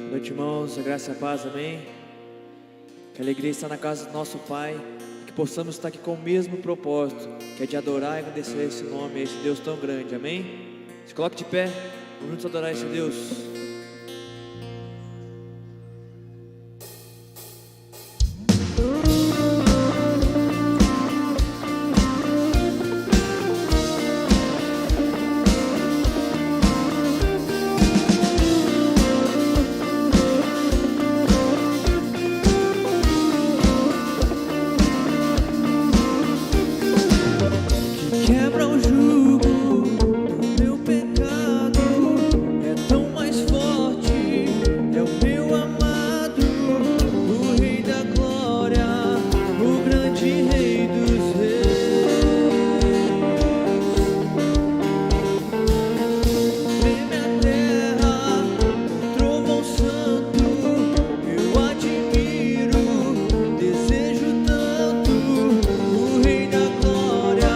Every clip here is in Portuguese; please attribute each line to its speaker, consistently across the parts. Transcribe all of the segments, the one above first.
Speaker 1: Boa noite, irmãos, a graça e a paz, amém. Que a alegria está na casa do nosso Pai, que possamos estar aqui com o mesmo propósito, que é de adorar e agradecer esse nome, a esse Deus tão grande, amém. Se coloque de pé, vamos juntos adorar esse Deus.
Speaker 2: Quebra o jugo do meu pecado, é tão mais forte, é o meu amado, o Rei da Glória, o grande Rei dos Reis. Treme a terra, trovão santo, eu admiro, desejo tanto, o Rei da Glória,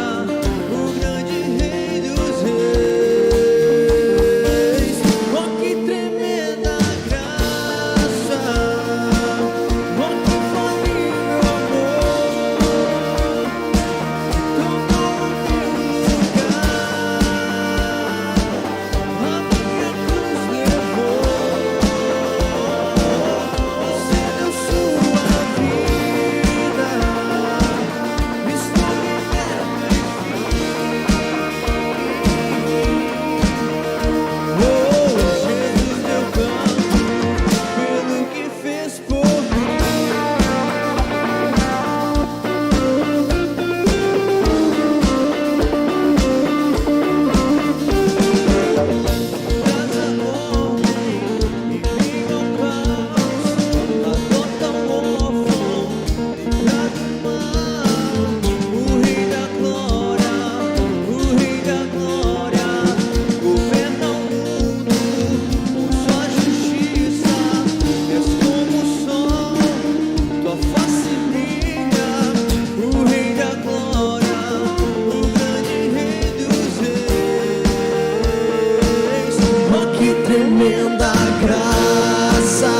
Speaker 2: o grande Rei dos Reis. Oh, que tremenda graça, oh, que infalível amor, tomou o meu lugar, a minha cruz levou. Você deu sua vida, me estou liberto, oh, Jesus, eu canto pelo que fez por mim. Traz a ordem em meio ao caos, adota um órfão livrado do mal. O Rei da Glória, o Rei da Glória, governa o mundo com sua justiça. És como o sol, tua face brilha. O Rei da Glória, o grande Rei dos Reis. Oh, que tremenda graça,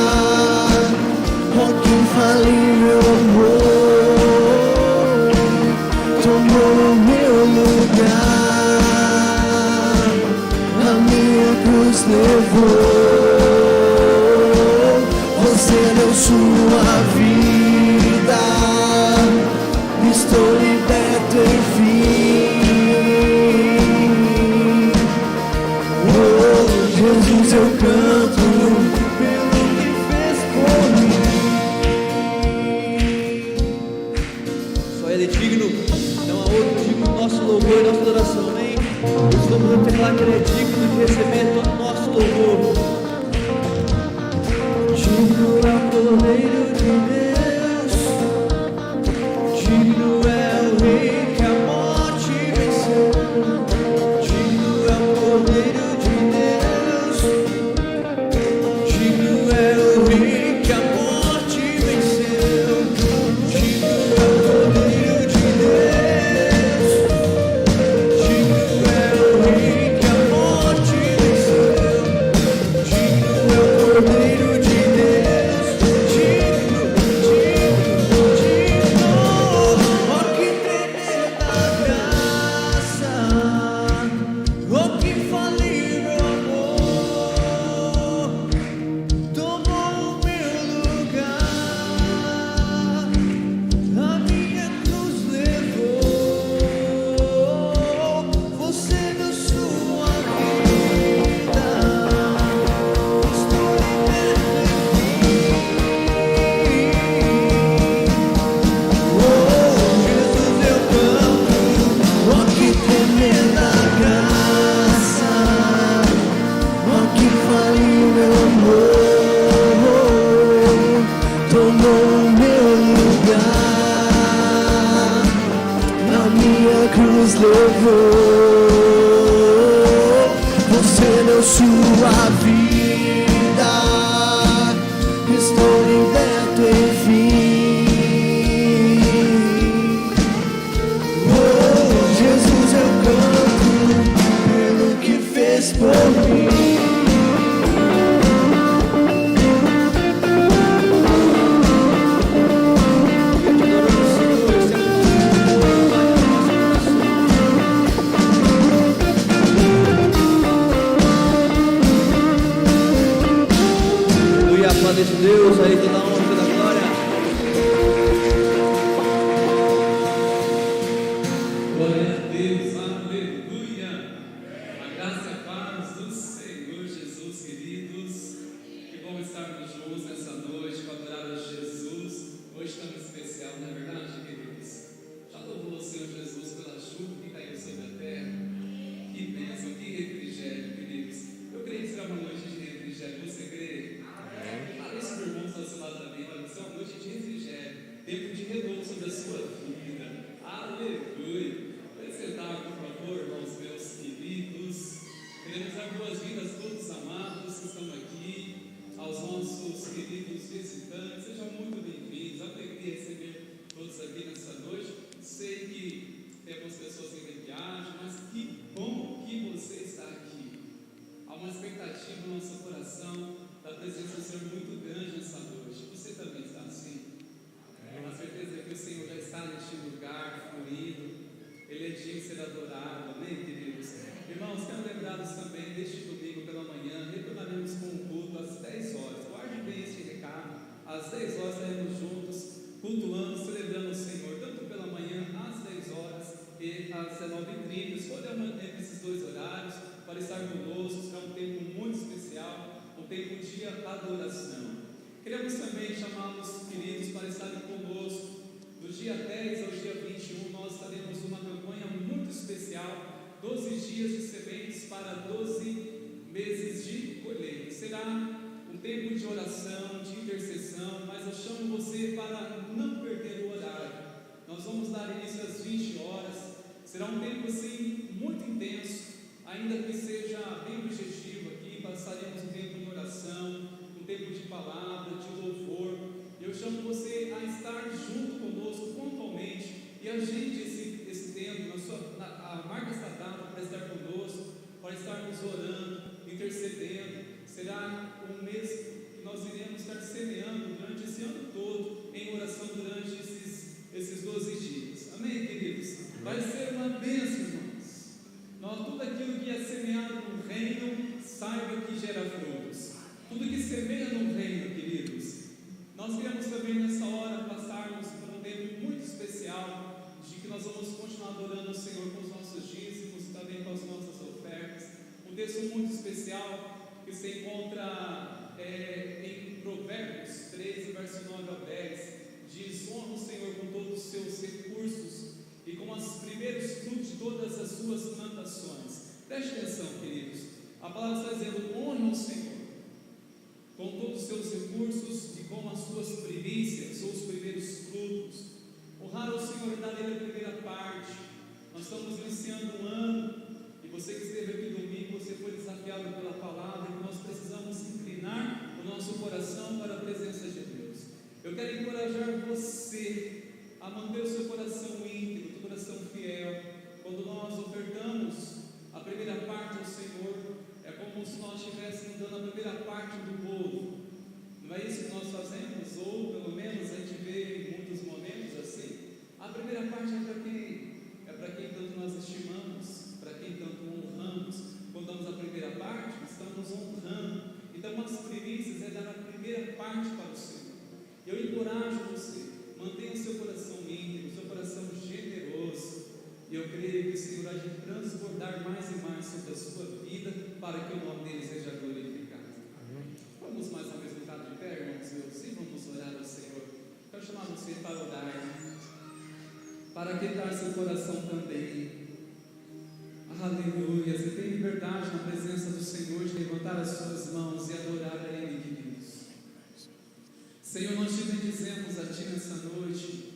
Speaker 2: oh, que infalível amor, tomou o meu lugar, a minha cruz levou. Você deu sua vida, estou liberto enfim. Oh, Jesus, eu canto pelo que fez por mim.
Speaker 1: Só Ele é digno, não há outro digno do nosso louvor e nossa adoração, amém. Estamos a declarar que Ele é digno de receber todo o nosso louvor.
Speaker 2: Digno é o Cordeiro de Deus, digno é o Rei que a morte venceu. Digno é o Cordeiro de Deus, digno é o Rei que a morte venceu. Digno é o Cordeiro de Deus, digno é o Rei que a morte venceu. Digno é o Cordeiro de Deus, digno, digno, digno. Oh, que tremenda graça, oh, que infalível amor, tomou o meu lugar, a minha cruz levou. Você deu sua vida, estou liberto enfim. Oh, Jesus, eu canto, oh, que tremenda graça, oh, que infalível amor, tomou o meu lugar, a minha cruz levou. Você deu sua vida, estou liberto enfim. Oh, Jesus, eu canto pelo que fez por mim.
Speaker 1: Deus, aí toda a honra, toda a glória.
Speaker 3: Glória a Deus, aleluia. A graça e a paz do Senhor Jesus, queridos. Que bom estarmos juntos nessa noite para adorar a Jesus. Hoje tão especial, não é verdade, queridos? Já louvou o Senhor Jesus pela chuva que caiu sobre a terra? Que bênção, que refrigério, queridos. Eu creio que será uma noite de refrigério. Você crê? Fala isso para o irmão que está ao seu lado também. Vai ser uma noite de refrigério, tempo de renovo sobre a sua vida. Aleluia. Pode sentar, por favor, irmãos meus queridos. Queremos dar boas-vindas a todos os amados que estão aqui, aos nossos queridos visitantes. Sejam muito bem-vindos. Alegria receber todos aqui nessa noite. Sei que temos pessoas em viagem, mas que bom que você está aqui. Há uma expectativa no nosso coração da presença do Senhor muito grande nessa noite. Você também está assim? Tenho a certeza que o Senhor já está neste lugar, fluindo. Ele é digno de ser adorado, amém, queridos? Irmãos, sendo lembrados também deste domingo pela manhã, retornaremos com o culto às 10 horas. Guarde bem este recado. Às 10 horas estaremos juntos, cultuando, celebrando o Senhor, tanto pela manhã às 10 horas e às 19h30. Escolhamos entre esses dois horários para estar conosco. Será um tempo muito especial, um tempo de adoração. Queremos também chamá-los, queridos, para estarem conosco. Do dia 10 ao dia 21, nós estaremos numa campanha muito especial, 12 dias de sementes para 12 meses de colheita. Será um tempo de oração, de intercessão, mas eu chamo você para não perder o horário. Nós vamos dar início às 20 horas. Será um tempo assim muito intenso, ainda que seja bem objetivo aqui. Passaremos um tempo de oração, um tempo de palavra, de louvor. Eu chamo você a estar junto conosco pontualmente e agende esse tempo, marca essa data para estar conosco, para estarmos orando, intercedendo. Será um mês que nós iremos estar semeando durante esse ano todo em oração durante esses 12 dias. Amém, queridos? Vai ser uma bênção, irmãos. Tudo aquilo que é semeado no reino, saiba que gera frutos. Tudo que semeia no reino, queridos. Nós queremos também nessa hora passarmos por um tempo muito especial, de que nós vamos continuar adorando o Senhor com os nossos dízimos, também com as nossas ofertas. Um texto muito especial que se encontra em Provérbios 13, verso 9 ao 10, diz: honra o Senhor com todos os seus recursos e com os primeiros frutos de todas as suas plantações. Preste atenção, queridos. A palavra está dizendo: honra o Senhor com todos os seus recursos e com as suas primícias, ou os primeiros frutos. Honrar o Senhor e dar Ele a primeira parte. Nós estamos iniciando um ano, e você que esteve aqui domingo, você foi desafiado pela palavra, que nós precisamos inclinar o nosso coração para a presença de Deus. Eu quero encorajar você a manter o seu coração íntegro, o coração fiel. Quando nós ofertamos a primeira parte ao Senhor, é como se nós estivéssemos dando a primeira parte do bolo. Não é isso que nós fazemos? Ou pelo menos a gente vê em muitos momentos assim. A primeira parte é para quem tanto nós estimamos, para quem tanto honramos. Quando damos a primeira parte, estamos honrando. Então as primícias é dar a primeira parte para o Senhor. Eu encorajo você, mantenha o seu coração íntegro, o seu coração generoso. E eu creio que o Senhor há de transbordar mais e mais sobre a sua vida, para que o nome dele seja glorificado. Vamos mais uma vez ficar de pé, irmãos meus, e vamos orar ao Senhor. Quero chamar você para orar, para aquietar seu coração também. Aleluia. Você tem liberdade na presença do Senhor de levantar as suas mãos e adorar a Ele, queridos. Senhor, nós te bendizemos a Ti nessa noite,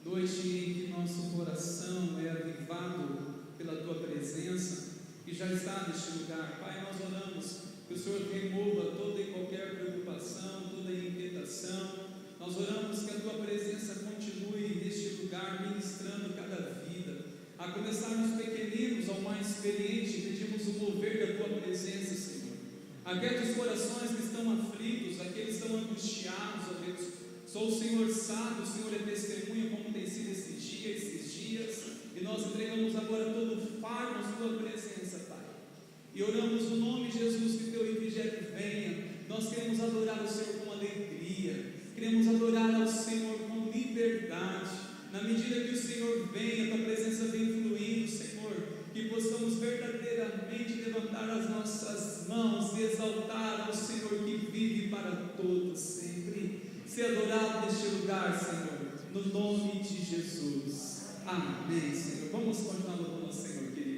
Speaker 3: noite em que nosso coração é avivado pela Tua presença, que já está neste lugar. Pai, nós oramos que o Senhor remova toda e qualquer preocupação, toda inquietação. Nós oramos que a Tua presença continue neste lugar, ministrando cada vida. A começar nos pequeninos ao mais experiente, pedimos o mover da Tua presença, Senhor. Aqueles corações que estão aflitos, aqueles que estão angustiados, ó Deus. Sou o Senhor sabe, o Senhor é testemunha como tem sido esses dias, e nós entregamos agora todo o fardo na Tua presença, Pai. E oramos no nome de Jesus que Teu refrigério venha. Nós queremos adorar o Senhor com alegria. alegria. Queremos adorar ao Senhor com liberdade. Na medida que o Senhor vem, a tua presença vem fluindo, Senhor, que possamos verdadeiramente levantar as nossas mãos e exaltar ao Senhor que vive para todos sempre. Ser adorado neste lugar, Senhor, no nome de Jesus. Amém, Senhor. Vamos continuar louvando ao Senhor, queridos.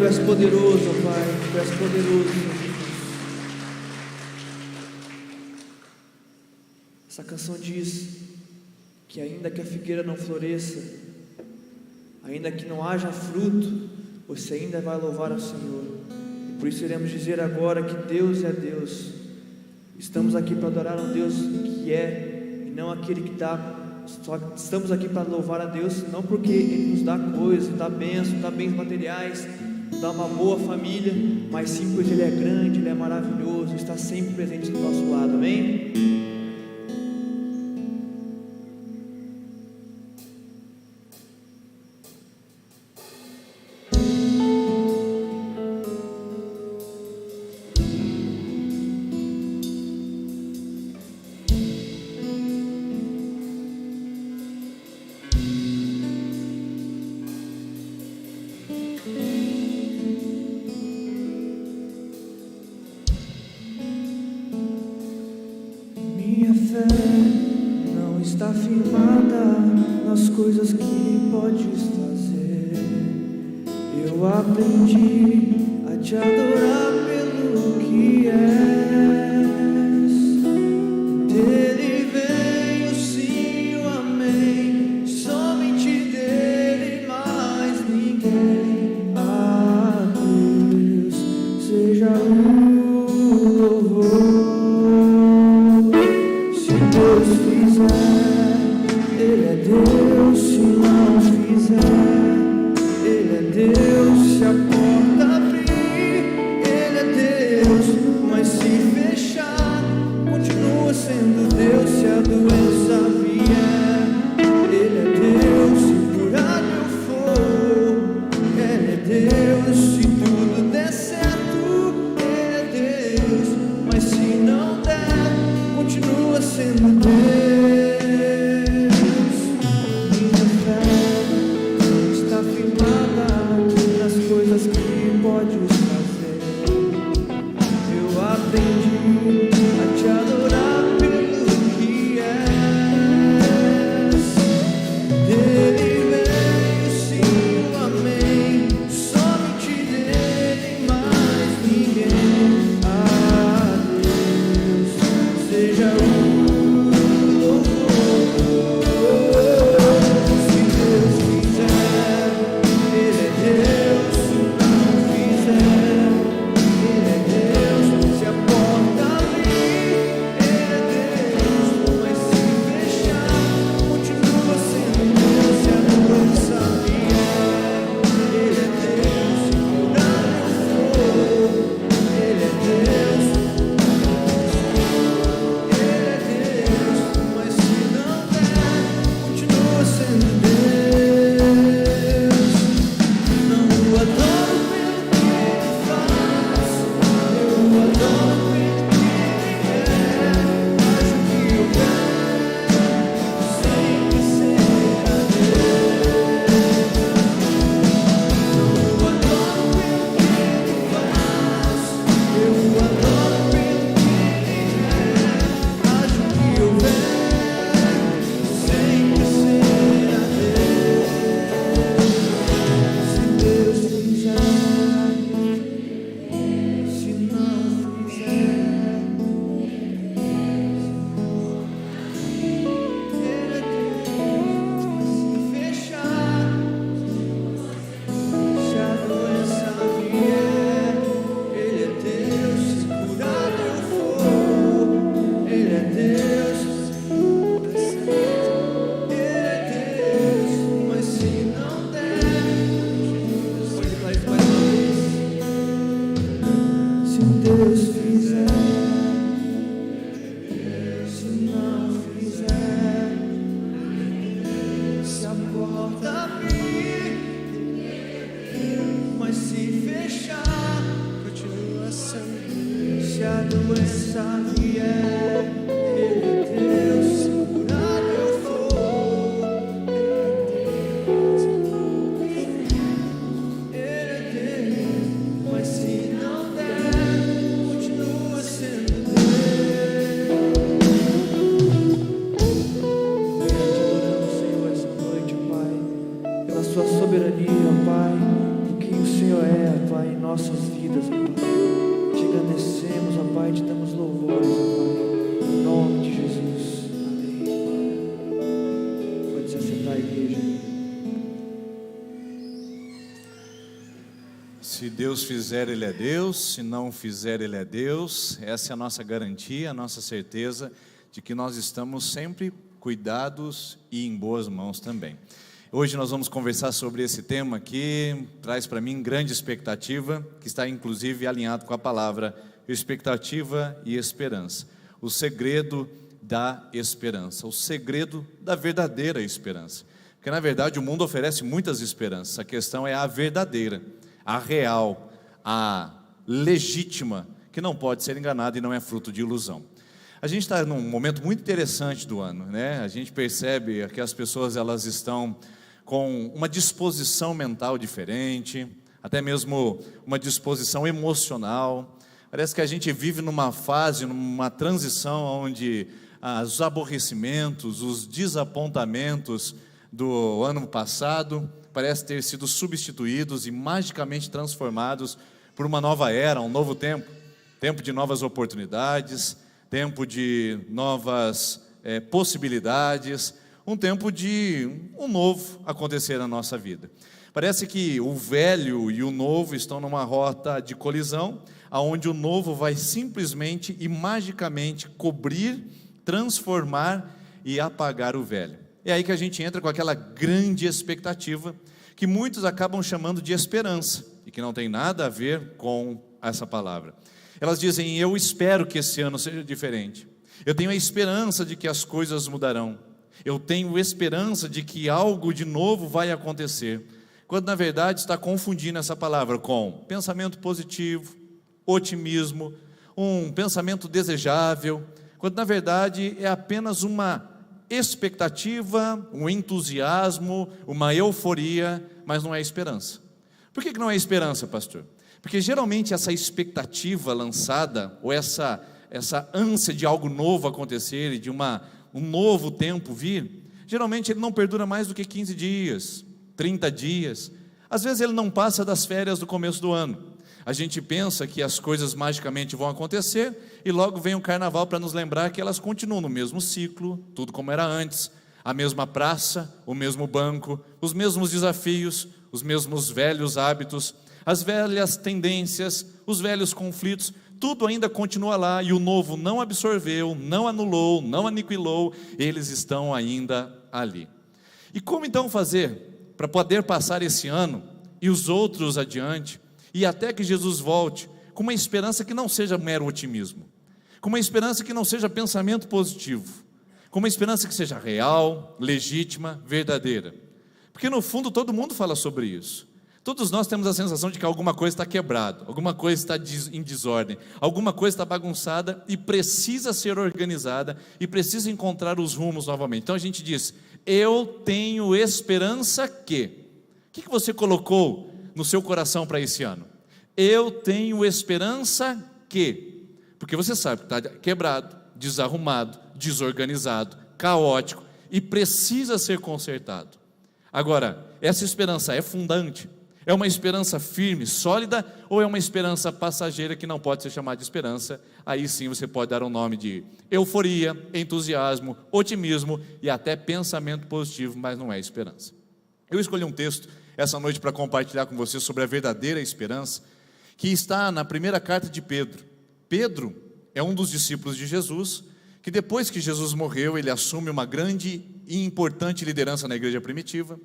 Speaker 1: Tu és poderoso, Pai, Tu és poderoso. Essa canção diz que ainda que a figueira não floresça, ainda que não haja fruto, você ainda vai louvar ao Senhor. E por isso iremos dizer agora que Deus é Deus. Estamos aqui para adorar um Deus que é, e não aquele que está só estamos aqui para louvar a Deus, não porque Ele nos dá coisas, dá bênçãos, dá bens materiais, dá uma boa família, mas sim porque Ele é grande, Ele é maravilhoso, está sempre presente do nosso lado, amém?
Speaker 2: Minha fé não está firmada nas coisas que podes fazer. Eu aprendi a te adorar pelo que és. Dele vem o sim, o amém, somente dele, mais ninguém. A Deus seja o louvor. Deus fizer, Ele é Deus. Se não fizer, Ele é Deus. Se a porta abrir, Ele é Deus. Mas se fechar, continua sendo Deus. Se a doença vier, Ele é Deus. Se curado eu for, Ele é Deus. Se tudo der certo, Ele é Deus. Mas se não der, continua sendo Deus. Minha fé está firmada nas coisas que podes fazer. Eu aprendi a te adorar pelo que és. Dele vem o sim, o amém, somente dele, mais ninguém. A Deus seja o
Speaker 4: Se Deus fizer, Ele é Deus. Se não fizer, Ele é Deus. Essa é a nossa garantia, a nossa certeza de que nós estamos sempre cuidados e em boas mãos também. Hoje nós vamos conversar sobre esse tema que traz para mim grande expectativa, que está inclusive alinhado com a palavra expectativa e esperança. O segredo da esperança, o segredo da verdadeira esperança. Porque na verdade o mundo oferece muitas esperanças, a questão é a verdadeira, a real, a legítima, que não pode ser enganada e não é fruto de ilusão. A gente está num momento muito interessante do ano, né? A gente percebe que as pessoas elas estão com uma disposição mental diferente, até mesmo uma disposição emocional. Parece que a gente vive numa fase, numa transição onde os aborrecimentos, os desapontamentos do ano passado parecem ter sido substituídos e magicamente transformados por uma nova era, um novo tempo. Tempo de novas oportunidades, tempo de novas possibilidades, um tempo de um novo acontecer na nossa vida. Parece que o velho e o novo estão numa rota de colisão, onde o novo vai simplesmente e magicamente cobrir, transformar e apagar o velho. É aí que a gente entra com aquela grande expectativa, que muitos acabam chamando de esperança, e que não tem nada a ver com essa palavra. Elas dizem, eu espero que esse ano seja diferente, eu tenho a esperança de que as coisas mudarão, eu tenho esperança de que algo de novo vai acontecer, quando na verdade está confundindo essa palavra com pensamento positivo, otimismo, um pensamento desejável, quando na verdade é apenas uma expectativa, um entusiasmo, uma euforia, mas não é esperança. Por que não é esperança, pastor? Porque geralmente essa expectativa lançada, ou essa ânsia de algo novo acontecer, e de um novo tempo vir, geralmente ele não perdura mais do que 15 dias, 30 dias, às vezes ele não passa das férias do começo do ano. A gente pensa que as coisas magicamente vão acontecer, e logo vem o carnaval para nos lembrar que elas continuam no mesmo ciclo, tudo como era antes, a mesma praça, o mesmo banco, os mesmos desafios, os mesmos velhos hábitos, as velhas tendências, os velhos conflitos, tudo ainda continua lá, e o novo não absorveu, não anulou, não aniquilou, eles estão ainda ali. E como então fazer para poder passar esse ano e os outros adiante, e até que Jesus volte, com uma esperança que não seja mero otimismo, com uma esperança que não seja pensamento positivo, com uma esperança que seja real, legítima, verdadeira? Porque no fundo todo mundo fala sobre isso. Todos nós temos a sensação de que alguma coisa está quebrada, alguma coisa está em desordem, alguma coisa está bagunçada e precisa ser organizada e precisa encontrar os rumos novamente. Então a gente diz, eu tenho esperança que... O que você colocou no seu coração para esse ano? Eu tenho esperança que... Porque você sabe que está quebrado, desarrumado, desorganizado, caótico e precisa ser consertado. Agora, essa esperança é fundante? É uma esperança firme, sólida, ou é uma esperança passageira que não pode ser chamada de esperança? Aí sim você pode dar um nome de euforia, entusiasmo, otimismo e até pensamento positivo, mas não é esperança. Eu escolhi um texto essa noite para compartilhar com você sobre a verdadeira esperança, que está na primeira carta de Pedro. Pedro é um dos discípulos de Jesus, que depois que Jesus morreu, ele assume uma grande e importante liderança na igreja primitiva.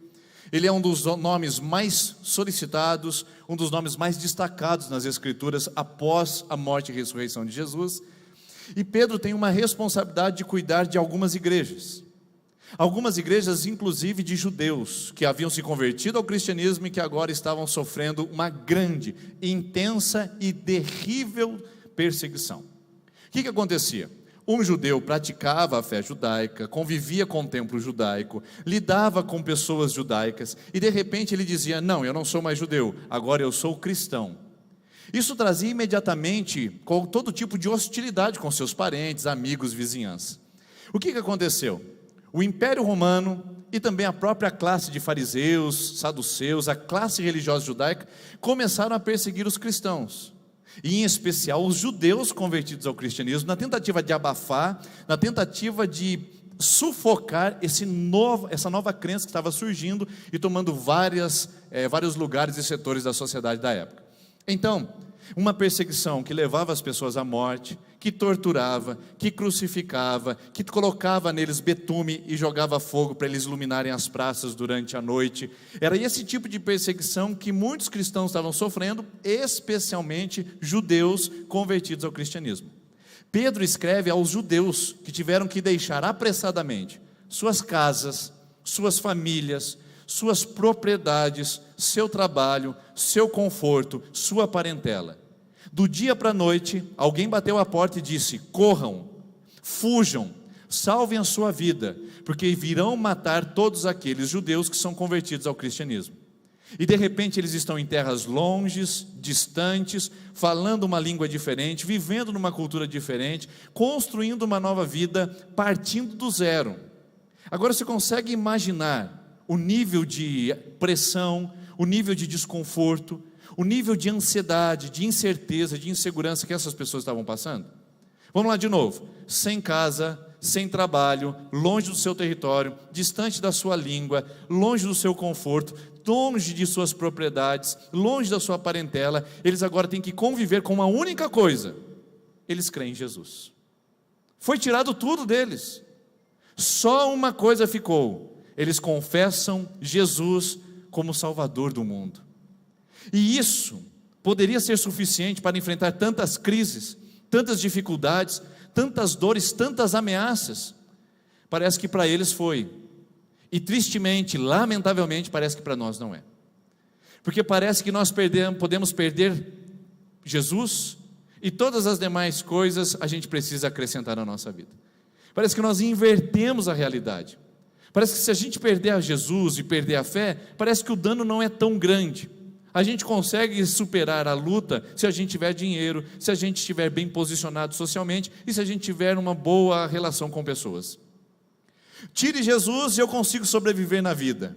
Speaker 4: Ele é um dos nomes mais solicitados, um dos nomes mais destacados nas Escrituras após a morte e ressurreição de Jesus. E Pedro tem uma responsabilidade de cuidar de algumas igrejas, inclusive de judeus, que haviam se convertido ao cristianismo e que agora estavam sofrendo uma grande, intensa e terrível perseguição. O que acontecia? Um judeu praticava a fé judaica, convivia com o templo judaico, lidava com pessoas judaicas, e de repente ele dizia, não, eu não sou mais judeu, agora eu sou cristão. Isso trazia imediatamente com todo tipo de hostilidade com seus parentes, amigos, vizinhança. O que aconteceu? O Império Romano e também a própria classe de fariseus, saduceus, a classe religiosa judaica, começaram a perseguir os cristãos. E em especial os judeus convertidos ao cristianismo, na tentativa de abafar, na tentativa de sufocar essa nova crença que estava surgindo e tomando vários lugares e setores da sociedade da época. Então, Uma perseguição que levava as pessoas à morte, que torturava, que crucificava, que colocava neles betume e jogava fogo para eles iluminarem as praças durante a noite. Era esse tipo de perseguição que muitos cristãos estavam sofrendo, especialmente judeus convertidos ao cristianismo. Pedro escreve aos judeus que tiveram que deixar apressadamente suas casas, suas famílias, suas propriedades, seu trabalho, seu conforto, sua parentela. Do dia para a noite, alguém bateu a porta e disse: corram, fujam, salvem a sua vida, porque virão matar todos aqueles judeus que são convertidos ao cristianismo. E de repente eles estão em terras longes, distantes, falando uma língua diferente, vivendo numa cultura diferente, construindo uma nova vida, partindo do zero. Agora você consegue imaginar o nível de pressão, o nível de desconforto, o nível de ansiedade, de incerteza, de insegurança que essas pessoas estavam passando? Vamos lá de novo: sem casa, sem trabalho, longe do seu território, distante da sua língua, longe do seu conforto, longe de suas propriedades, longe da sua parentela. Eles agora têm que conviver com uma única coisa: eles creem em Jesus. Foi tirado tudo deles, só uma coisa ficou: eles confessam Jesus como Salvador do mundo. E isso poderia ser suficiente para enfrentar tantas crises, tantas dificuldades, tantas dores, tantas ameaças. Parece que para eles foi, e tristemente, lamentavelmente, parece que para nós não é. Porque parece que nós podemos perder Jesus e todas as demais coisas a gente precisa acrescentar na nossa vida. Parece que nós invertemos a realidade. Parece que se a gente perder a Jesus e perder a fé, parece que o dano não é tão grande. A gente consegue superar a luta se a gente tiver dinheiro, se a gente estiver bem posicionado socialmente e se a gente tiver uma boa relação com pessoas. Tire Jesus e eu consigo sobreviver na vida.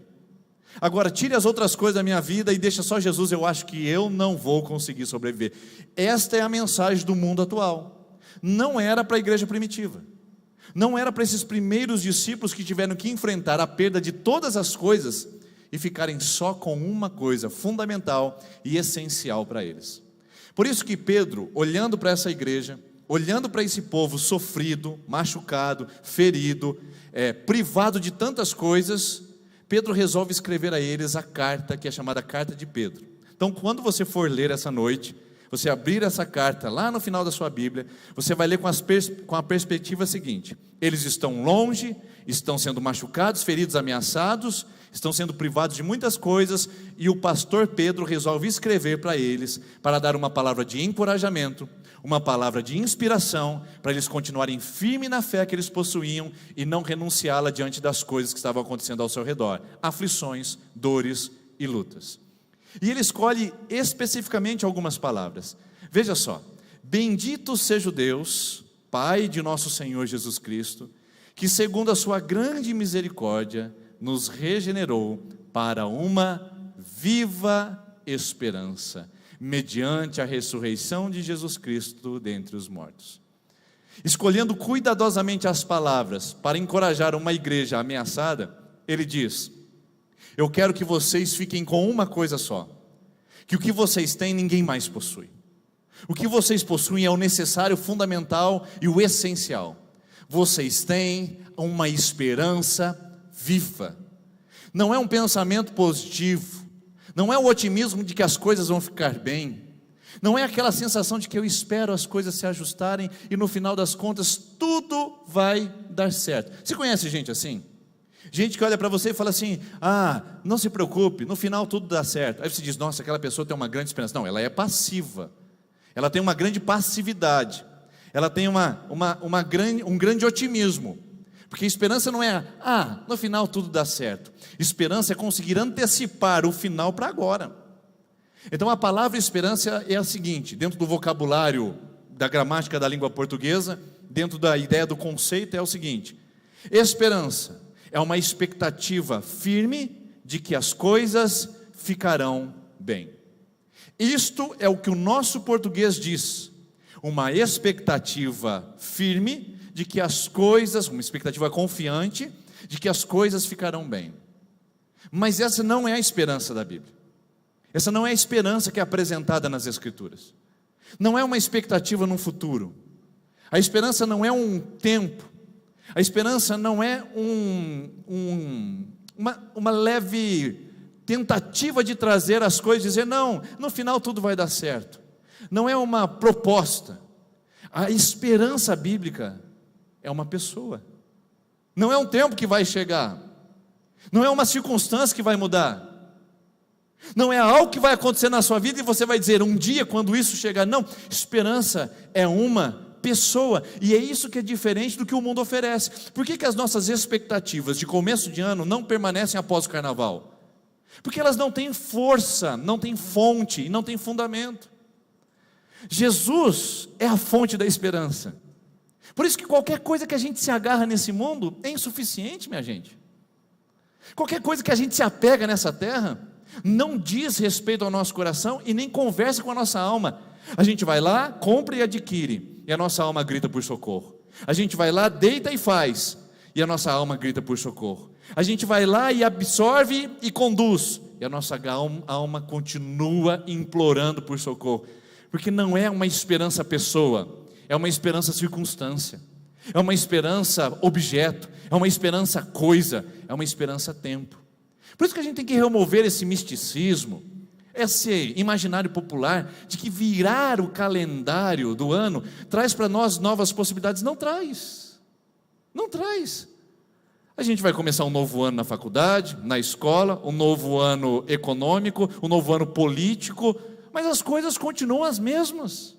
Speaker 4: Agora, tire as outras coisas da minha vida e deixa só Jesus, eu acho que eu não vou conseguir sobreviver. Esta é a mensagem do mundo atual. Não era para a igreja primitiva. Não era para esses primeiros discípulos que tiveram que enfrentar a perda de todas as coisas e ficarem só com uma coisa fundamental e essencial para eles. Por isso que Pedro, olhando para essa igreja, olhando para esse povo sofrido, machucado, ferido, privado de tantas coisas, Pedro resolve escrever a eles a carta que é chamada Carta de Pedro. Então, quando você for ler essa noite, você abrir essa carta lá no final da sua Bíblia, você vai ler com a perspectiva seguinte: eles estão longe, estão sendo machucados, feridos, ameaçados, estão sendo privados de muitas coisas, e o pastor Pedro resolve escrever para eles, para dar uma palavra de encorajamento, uma palavra de inspiração, para eles continuarem firmes na fé que eles possuíam e não renunciá-la diante das coisas que estavam acontecendo ao seu redor, aflições, dores e lutas. E ele escolhe especificamente algumas palavras. Veja só: bendito seja o Deus, Pai de nosso Senhor Jesus Cristo, que segundo a sua grande misericórdia, nos regenerou para uma viva esperança, mediante a ressurreição de Jesus Cristo dentre os mortos. Escolhendo cuidadosamente as palavras para encorajar uma igreja ameaçada, ele diz: eu quero que vocês fiquem com uma coisa só, que o que vocês têm ninguém mais possui. O que vocês possuem é o necessário, fundamental e o essencial. Vocês têm uma esperança viva. Não é um pensamento positivo, não é o otimismo de que as coisas vão ficar bem, não é aquela sensação de que eu espero as coisas se ajustarem e no final das contas tudo vai dar certo. Você conhece gente assim? Gente que olha para você e fala assim: não se preocupe, no final tudo dá certo. Aí você diz: nossa, aquela pessoa tem uma grande esperança. Não, ela é passiva, ela tem uma grande passividade, ela tem um grande otimismo. Porque esperança não é, no final tudo dá certo. Esperança é conseguir antecipar o final para agora. Então a palavra esperança é a seguinte, dentro do vocabulário da gramática da língua portuguesa, dentro da ideia do conceito, é o seguinte: esperança é uma expectativa firme de que as coisas ficarão bem. Isto é o que o nosso português diz, uma expectativa firme de que as coisas, uma expectativa confiante de que as coisas ficarão bem. Mas essa não é a esperança da Bíblia. Essa não é a esperança que é apresentada nas Escrituras. não é uma expectativa num futuro, a esperança não é um tempo, a esperança não é uma leve tentativa de trazer as coisas e dizer, não, no final tudo vai dar certo. Não é uma proposta. A esperança bíblica é uma pessoa. Não é um tempo que vai chegar. Não é uma circunstância que vai mudar. Não é algo que vai acontecer na sua vida e você vai dizer, um dia quando isso chegar. Não, esperança é uma pessoa, e é isso que é diferente do que o mundo oferece. Por que as nossas expectativas de começo de ano não permanecem após o carnaval? Porque elas não têm força, não têm fonte e não têm fundamento. Jesus é a fonte da esperança. Por isso que qualquer coisa que a gente se agarra nesse mundo é insuficiente, minha gente. Qualquer coisa que a gente se apega nessa terra não diz respeito ao nosso coração e nem conversa com a nossa alma. A gente vai lá, compra e adquire, e a nossa alma grita por socorro. A gente vai lá, deita e faz, e a nossa alma grita por socorro. A gente vai lá e absorve e conduz, e a nossa alma continua implorando por socorro. Porque não é uma esperança pessoa, é uma esperança circunstância, é uma esperança objeto, é uma esperança coisa, é uma esperança tempo. Por isso que a gente tem que remover esse misticismo, esse imaginário popular de que virar o calendário do ano traz para nós novas possibilidades. Não traz, não traz. A gente vai começar um novo ano na faculdade, na escola, um novo ano econômico, um novo ano político, mas as coisas continuam as mesmas.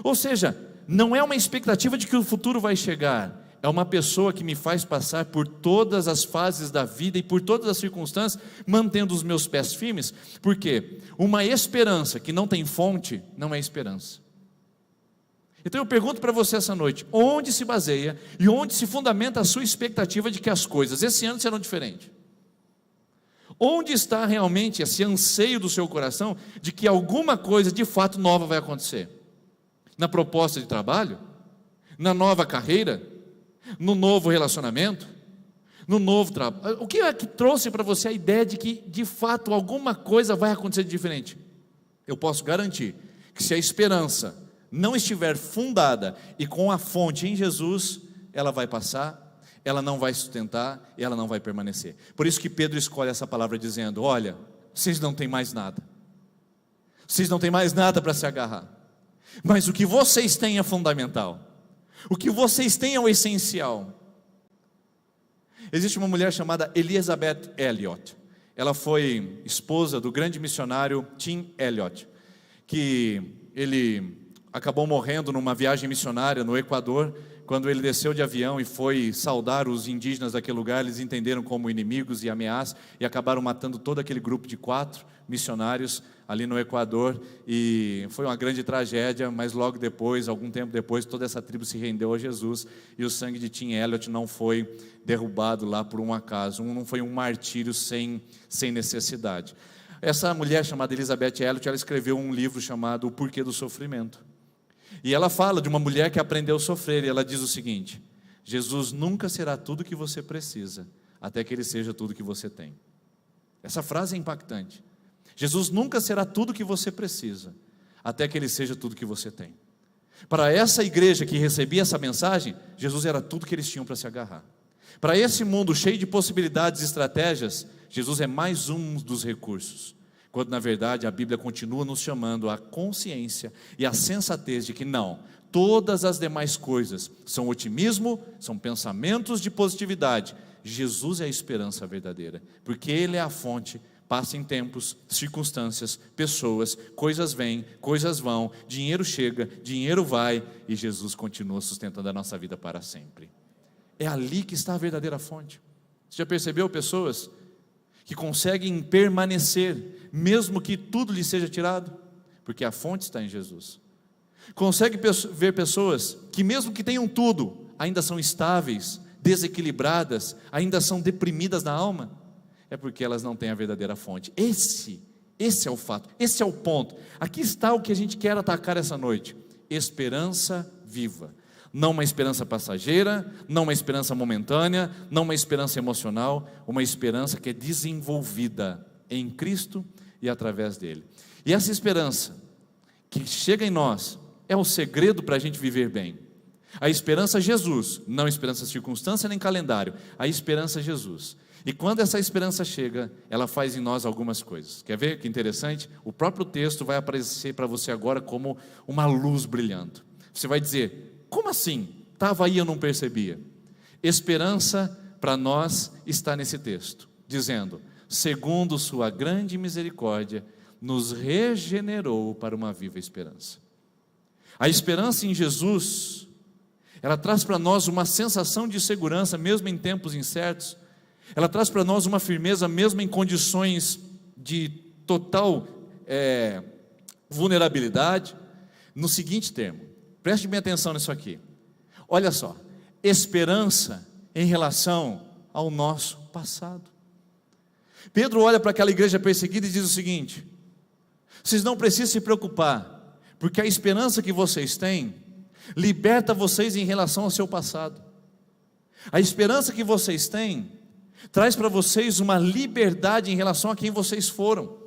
Speaker 4: Ou seja, não é uma expectativa de que o futuro vai chegar, é uma pessoa que me faz passar por todas as fases da vida e por todas as circunstâncias, mantendo os meus pés firmes. Por quê? Uma esperança que não tem fonte, não é esperança. Então eu pergunto para você essa noite, onde se baseia e onde se fundamenta a sua expectativa de que as coisas esse ano serão diferentes? Onde está realmente esse anseio do seu coração de que alguma coisa de fato nova vai acontecer? Na proposta de trabalho? Na nova carreira? No novo relacionamento? No novo trabalho? O que é que trouxe para você a ideia de que de fato alguma coisa vai acontecer de diferente? Eu posso garantir que se a esperança não estiver fundada e com a fonte em Jesus, ela vai passar, ela não vai sustentar e ela não vai permanecer. Por isso que Pedro escolhe essa palavra dizendo, olha, vocês não têm mais nada, vocês não têm mais nada para se agarrar, mas o que vocês têm é fundamental, o que vocês têm é o essencial. Existe uma mulher chamada Elisabeth Elliot, ela foi esposa do grande missionário Tim Elliot, que ele acabou morrendo numa viagem missionária no Equador. Quando ele desceu de avião e foi saudar os indígenas daquele lugar, eles entenderam como inimigos e ameaças e acabaram matando todo aquele grupo de 4 missionários ali no Equador, e foi uma grande tragédia, mas logo depois, algum tempo depois, toda essa tribo se rendeu a Jesus, e o sangue de Tim Elliot não foi derrubado lá por um acaso, não foi um martírio sem necessidade. Essa mulher chamada Elisabeth Elliot, ela escreveu um livro chamado O Porquê do Sofrimento. E ela fala de uma mulher que aprendeu a sofrer, e ela diz o seguinte: Jesus nunca será tudo que você precisa, até que Ele seja tudo que você tem. Essa frase é impactante. Jesus nunca será tudo que você precisa, até que Ele seja tudo que você tem. Para essa igreja que recebia essa mensagem, Jesus era tudo que eles tinham para se agarrar. Para esse mundo cheio de possibilidades e estratégias, Jesus é mais um dos recursos. Quando na verdade a Bíblia continua nos chamando à consciência e à sensatez de que não, todas as demais coisas são otimismo, são pensamentos de positividade. Jesus é a esperança verdadeira, porque Ele é a fonte. Passam tempos, circunstâncias, pessoas, coisas vêm, coisas vão, dinheiro chega, dinheiro vai, e Jesus continua sustentando a nossa vida para sempre. É ali que está a verdadeira fonte. Você já percebeu pessoas que conseguem permanecer, mesmo que tudo lhe seja tirado? Porque a fonte está em Jesus. Consegue ver pessoas que mesmo que tenham tudo, ainda são estáveis, desequilibradas, ainda são deprimidas na alma? É porque elas não têm a verdadeira fonte. Esse é o fato, esse é o ponto. Aqui está o que a gente quer atacar essa noite: esperança viva. Não uma esperança passageira, não uma esperança momentânea, não uma esperança emocional, uma esperança que é desenvolvida em Cristo e através dele. E essa esperança, que chega em nós é o segredo para a gente viver bem. A esperança é Jesus, não esperança circunstância nem calendário, a esperança é Jesus. E quando essa esperança chega, ela faz em nós algumas coisas. Quer ver que interessante? O próprio texto vai aparecer para você agora como uma luz brilhando. Você vai dizer, como assim? Estava aí, eu não percebia. Esperança para nós está nesse texto, dizendo, segundo sua grande misericórdia, nos regenerou para uma viva esperança. A esperança em Jesus, ela traz para nós uma sensação de segurança, mesmo em tempos incertos. Ela traz para nós uma firmeza, mesmo em condições de total vulnerabilidade, no seguinte termo, preste bem atenção nisso aqui. Olha só, esperança em relação ao nosso passado. Pedro olha para aquela igreja perseguida e diz o seguinte: vocês não precisam se preocupar, porque a esperança que vocês têm liberta vocês em relação ao seu passado. A esperança que vocês têm traz para vocês uma liberdade em relação a quem vocês foram.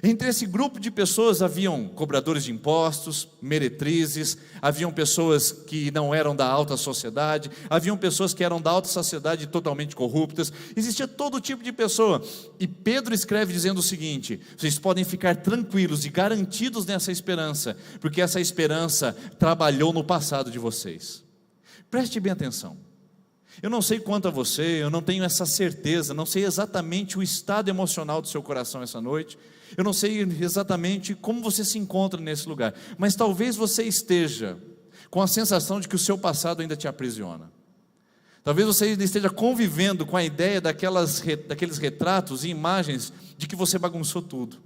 Speaker 4: Entre esse grupo de pessoas haviam cobradores de impostos, meretrizes, haviam pessoas que não eram da alta sociedade, haviam pessoas que eram da alta sociedade totalmente corruptas, existia todo tipo de pessoa. E Pedro escreve dizendo o seguinte: vocês podem ficar tranquilos e garantidos nessa esperança, porque essa esperança trabalhou no passado de vocês. Preste bem atenção. Eu não sei quanto a você, eu não tenho essa certeza, não sei exatamente o estado emocional do seu coração essa noite, eu não sei exatamente como você se encontra nesse lugar, mas talvez você esteja com a sensação de que o seu passado ainda te aprisiona. Talvez você ainda esteja convivendo com a ideia daqueles retratos e imagens de que você bagunçou tudo,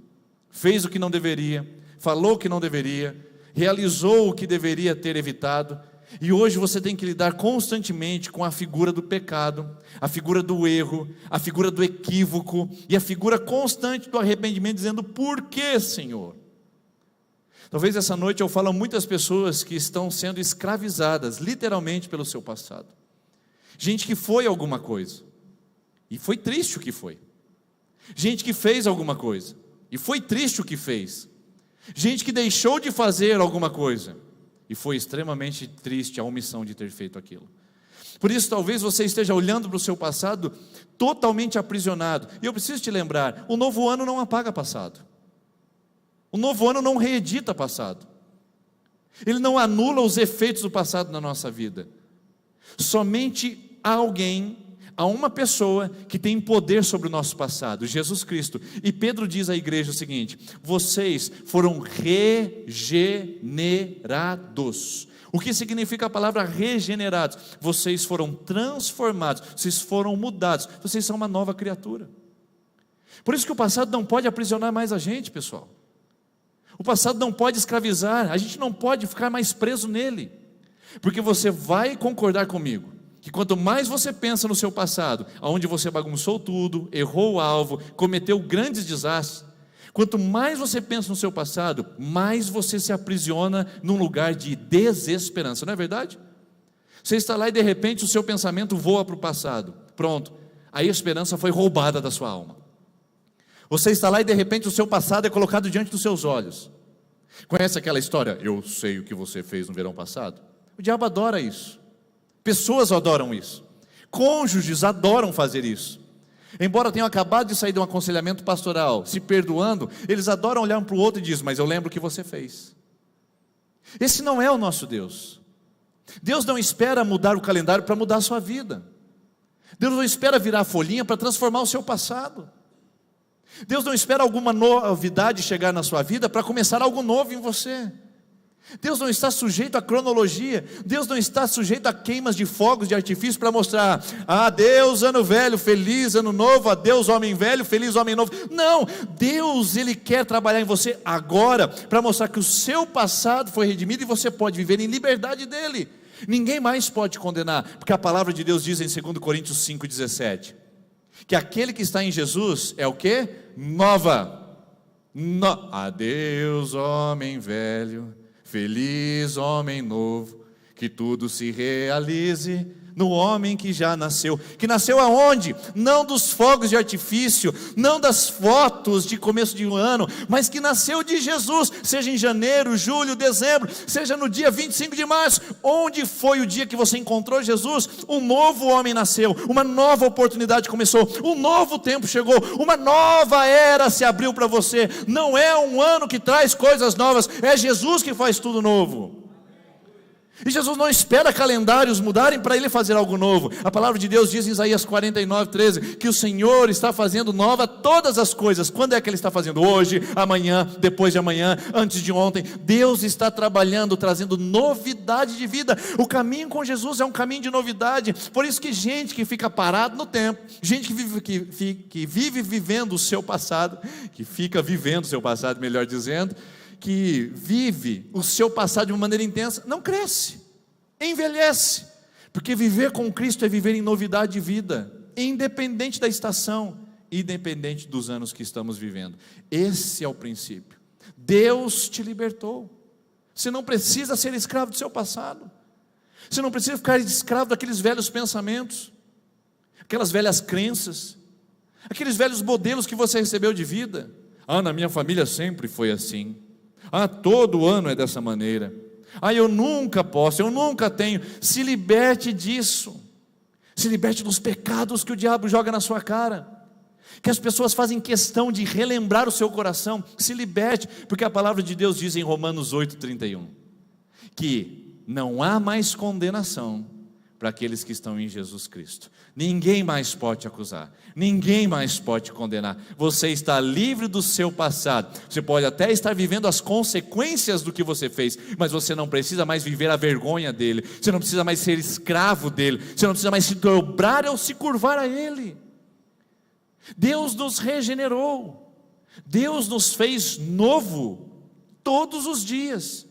Speaker 4: fez o que não deveria, falou o que não deveria, realizou o que deveria ter evitado. E hoje você tem que lidar constantemente com a figura do pecado, a figura do erro, a figura do equívoco e a figura constante do arrependimento, dizendo: por que, Senhor? Talvez essa noite eu falo a muitas pessoas que estão sendo escravizadas, literalmente, pelo seu passado. Gente que foi alguma coisa, e foi triste o que foi. Gente que fez alguma coisa, e foi triste o que fez. Gente que deixou de fazer alguma coisa, e foi extremamente triste a omissão de ter feito aquilo. Por isso talvez você esteja olhando para o seu passado totalmente aprisionado. E eu preciso te lembrar, o novo ano não apaga passado. O novo ano não reedita passado. Ele não anula os efeitos do passado na nossa vida. Somente há alguém, há uma pessoa que tem poder sobre o nosso passado, Jesus Cristo. E Pedro diz à igreja o seguinte: vocês foram regenerados. O que significa a palavra regenerados? Vocês foram transformados, vocês foram mudados, vocês são uma nova criatura. Por isso que o passado não pode aprisionar mais a gente, pessoal. O passado não pode escravizar, a gente não pode ficar mais preso nele. Porque você vai concordar comigo que quanto mais você pensa no seu passado, onde você bagunçou tudo, errou o alvo, cometeu grandes desastres, quanto mais você pensa no seu passado, mais você se aprisiona num lugar de desesperança, não é verdade? Você está lá e de repente o seu pensamento voa para o passado, pronto, aí a esperança foi roubada da sua alma. Você está lá e de repente o seu passado é colocado diante dos seus olhos. Conhece aquela história? Eu sei o que você fez no verão passado. O diabo adora isso. Pessoas adoram isso. Cônjuges adoram fazer isso. Embora tenham acabado de sair de um aconselhamento pastoral, se perdoando, eles adoram olhar um para o outro e dizer: mas eu lembro o que você fez. Esse não é o nosso Deus. Deus não espera mudar o calendário para mudar a sua vida. Deus não espera virar a folhinha para transformar o seu passado. Deus não espera alguma novidade chegar na sua vida para começar algo novo em você. Deus não está sujeito à cronologia. Deus não está sujeito a queimas de fogos de artifício para mostrar: adeus ano velho, feliz ano novo, adeus homem velho, feliz homem novo. Não, Deus, Ele quer trabalhar em você agora, para mostrar que o seu passado foi redimido e você pode viver em liberdade dEle. Ninguém mais pode te condenar, porque a palavra de Deus diz em 2 Coríntios 5,17 que aquele que está em Jesus é o quê? Adeus homem velho, feliz homem novo. que tudo se realize no homem que já nasceu. Que nasceu aonde? Não dos fogos de artifício, não das fotos de começo de um ano, mas que nasceu de Jesus, seja em janeiro, julho, dezembro, seja no dia 25 de março. Onde foi o dia que você encontrou Jesus? Um novo homem nasceu, uma nova oportunidade começou, um novo tempo chegou, uma nova era se abriu para você. Não é um ano que traz coisas novas, é Jesus que faz tudo novo. E Jesus não espera calendários mudarem para Ele fazer algo novo. A palavra de Deus diz em Isaías 49:13 que o Senhor está fazendo nova todas as coisas. Quando é que Ele está fazendo? Hoje, amanhã, depois de amanhã, antes de ontem. Deus está trabalhando, trazendo novidade de vida. O caminho com Jesus é um caminho de novidade. Por isso que gente que fica parado no tempo, gente que vive vivendo o seu passado, que fica vivendo o seu passado, melhor dizendo, que vive o seu passado de uma maneira intensa, não cresce, envelhece, porque viver com Cristo é viver em novidade de vida, independente da estação, independente dos anos que estamos vivendo. Esse é o princípio. Deus te libertou, você não precisa ser escravo do seu passado, você não precisa ficar escravo daqueles velhos pensamentos, aquelas velhas crenças, aqueles velhos modelos que você recebeu de vida. Na minha família sempre foi assim. Todo ano é dessa maneira. Eu nunca posso, eu nunca tenho. Se liberte disso. Se liberte dos pecados que o diabo joga na sua cara, que as pessoas fazem questão de relembrar o seu coração. Se liberte, porque a palavra de Deus diz em Romanos 8:31 que não há mais condenação para aqueles que estão em Jesus Cristo. Ninguém mais pode te acusar, ninguém mais pode te condenar. Você está livre do seu passado. Você pode até estar vivendo as consequências do que você fez, mas você não precisa mais viver a vergonha dele, você não precisa mais ser escravo dele, você não precisa mais se dobrar ou se curvar a ele. Deus nos regenerou, Deus nos fez novo todos os dias.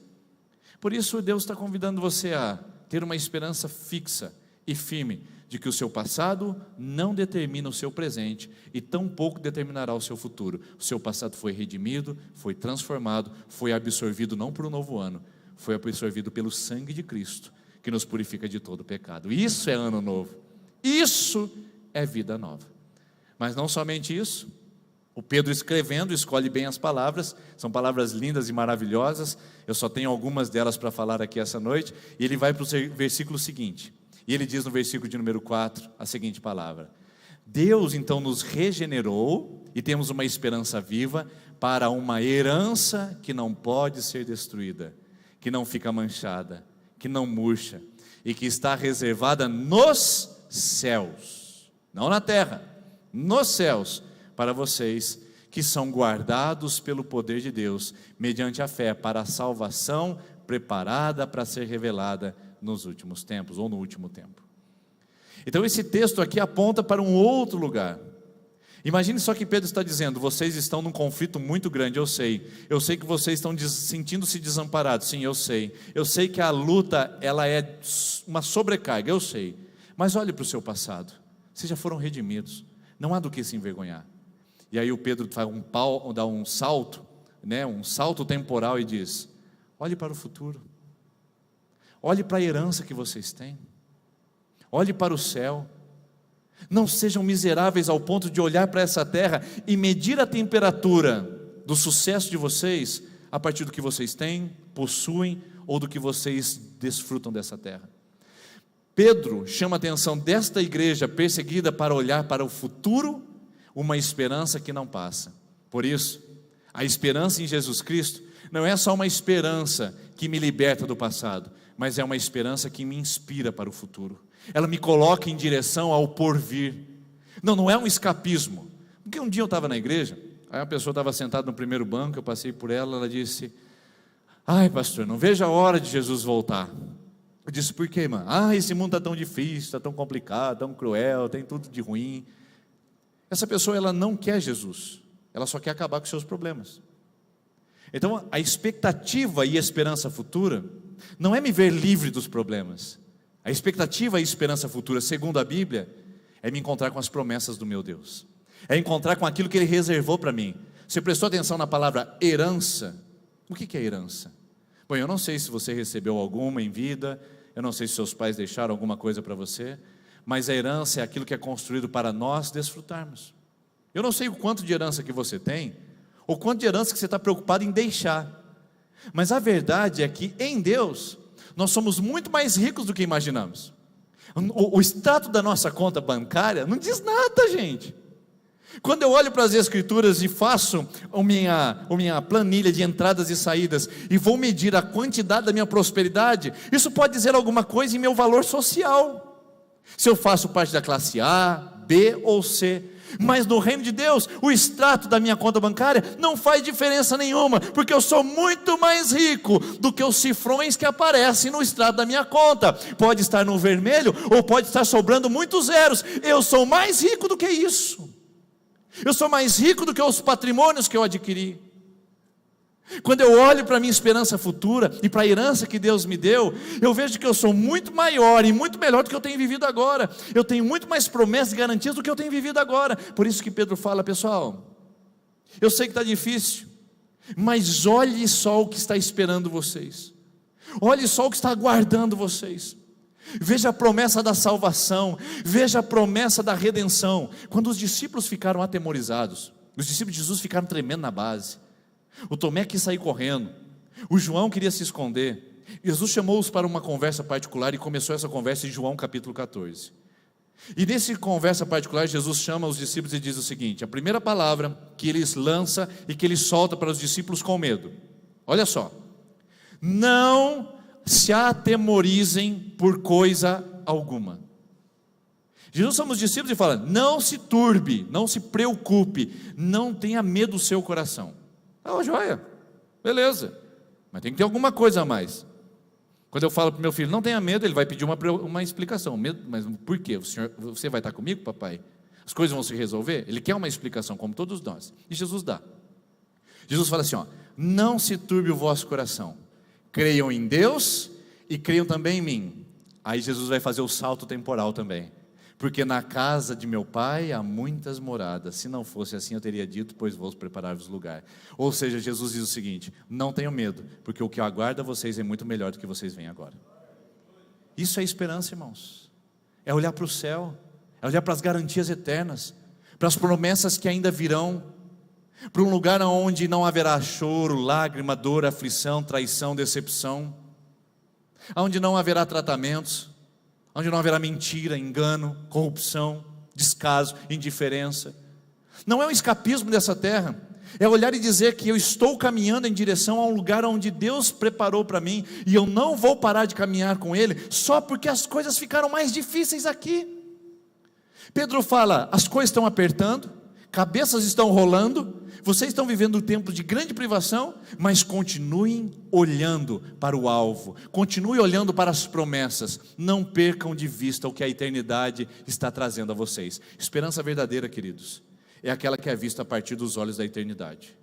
Speaker 4: Por isso Deus está convidando você a ter uma esperança fixa e firme de que o seu passado não determina o seu presente e tampouco determinará o seu futuro. O seu passado foi redimido, foi transformado, foi absorvido não por um novo ano, foi absorvido pelo sangue de Cristo, que nos purifica de todo pecado. Isso é ano novo, isso é vida nova. Mas não somente isso, o Pedro escrevendo, escolhe bem as palavras, são palavras lindas e maravilhosas, eu só tenho algumas delas para falar aqui essa noite, e ele vai para o versículo seguinte, e ele diz no versículo de número 4, a seguinte palavra: Deus então nos regenerou, e temos uma esperança viva, para uma herança que não pode ser destruída, que não fica manchada, que não murcha, e que está reservada nos céus, não na terra, nos céus, para vocês que são guardados pelo poder de Deus, mediante a fé, para a salvação preparada para ser revelada nos últimos tempos, ou no último tempo. Então esse texto aqui aponta para um outro lugar. Imagine só que Pedro está dizendo: vocês estão num conflito muito grande, eu sei que vocês estão sentindo-se desamparados, sim, eu sei que a luta, ela é uma sobrecarga, eu sei, mas olhe para o seu passado, vocês já foram redimidos, não há do que se envergonhar. E aí o Pedro dá um salto, um salto temporal e diz: olhe para o futuro, olhe para a herança que vocês têm, olhe para o céu, não sejam miseráveis ao ponto de olhar para essa terra e medir a temperatura do sucesso de vocês a partir do que vocês têm, possuem ou do que vocês desfrutam dessa terra. Pedro chama a atenção desta igreja perseguida para olhar para o futuro, uma esperança que não passa. Por isso, a esperança em Jesus Cristo não é só uma esperança que me liberta do passado, mas é uma esperança que me inspira para o futuro. Ela me coloca em direção ao porvir. Não é um escapismo. Porque um dia eu estava na igreja, aí uma pessoa estava sentada no primeiro banco, eu passei por ela, ela disse: ai pastor, não vejo a hora de Jesus voltar. Eu disse: por quê, irmã? Esse mundo está tão difícil, está tão complicado, tão cruel, tem tudo de ruim. Essa pessoa, ela não quer Jesus, ela só quer acabar com os seus problemas. Então a expectativa e esperança futura não é me ver livre dos problemas. A expectativa e esperança futura, segundo a Bíblia, é me encontrar com as promessas do meu Deus, é encontrar com aquilo que Ele reservou para mim. Você prestou atenção na palavra herança? O que é herança? Bom, eu não sei se você recebeu alguma em vida, Eu não sei se seus pais deixaram alguma coisa para você, mas a herança é aquilo que é construído para nós desfrutarmos. Eu não sei o quanto de herança que você tem, ou quanto de herança que você está preocupado em deixar, mas a verdade é que em Deus, nós somos muito mais ricos do que imaginamos. O status da nossa conta bancária não diz nada, gente. Quando eu olho para as Escrituras e faço a minha planilha de entradas e saídas, e vou medir a quantidade da minha prosperidade, isso pode dizer alguma coisa em meu valor social, se eu faço parte da classe A, B ou C. Mas no reino de Deus, o extrato da minha conta bancária não faz diferença nenhuma, porque eu sou muito mais rico do que os cifrões que aparecem no extrato da minha conta. Pode estar no vermelho, ou pode estar sobrando muitos zeros. Eu sou mais rico do que isso. Eu sou mais rico do que os patrimônios que eu adquiri. Quando eu olho para a minha esperança futura e para a herança que Deus me deu, eu vejo que eu sou muito maior e muito melhor do que eu tenho vivido agora. Eu tenho muito mais promessas e garantias do que eu tenho vivido agora. Por isso que Pedro fala: pessoal, eu sei que está difícil, mas olhe só o que está esperando vocês. Olhe só o que está aguardando vocês. Veja a promessa da salvação, veja a promessa da redenção. Quando os discípulos ficaram atemorizados, os discípulos de Jesus ficaram tremendo na base. O Tomé quis sair correndo, o João queria se esconder. Jesus chamou-os para uma conversa particular e começou essa conversa em João capítulo 14. E nessa conversa particular, Jesus chama os discípulos e diz o seguinte: a primeira palavra que ele lança e que ele solta para os discípulos com medo, olha só: não se atemorizem por coisa alguma. Jesus chama os discípulos e fala: não se turbe, não se preocupe, não tenha medo do seu coração. Joia, beleza, mas tem que ter alguma coisa a mais. Quando eu falo para o meu filho: não tenha medo, ele vai pedir uma explicação. Mas por quê? Você vai estar comigo, papai? As coisas vão se resolver? Ele quer uma explicação, como todos nós, e Jesus dá. Jesus fala assim: não se turbe o vosso coração, creiam em Deus e creiam também em mim. Aí Jesus vai fazer o salto temporal também, porque na casa de meu pai há muitas moradas. Se não fosse assim, eu teria dito: pois vou preparar-vos lugar. Ou seja, Jesus diz o seguinte: não tenham medo, porque o que aguarda vocês é muito melhor do que vocês veem agora. Isso é esperança, irmãos. É olhar para o céu, é olhar para as garantias eternas, para as promessas que ainda virão, para um lugar onde não haverá choro, lágrima, dor, aflição, traição, decepção, onde não haverá tratamentos, onde não haverá mentira, engano, corrupção, descaso, indiferença. Não é um escapismo dessa terra, é olhar e dizer que eu estou caminhando em direção a um lugar onde Deus preparou para mim, e eu não vou parar de caminhar com Ele, só porque as coisas ficaram mais difíceis aqui. Pedro fala: as coisas estão apertando, cabeças estão rolando, vocês estão vivendo um tempo de grande privação, mas continuem olhando para o alvo, continuem olhando para as promessas, não percam de vista o que a eternidade está trazendo a vocês. Esperança verdadeira, queridos, é aquela que é vista a partir dos olhos da eternidade.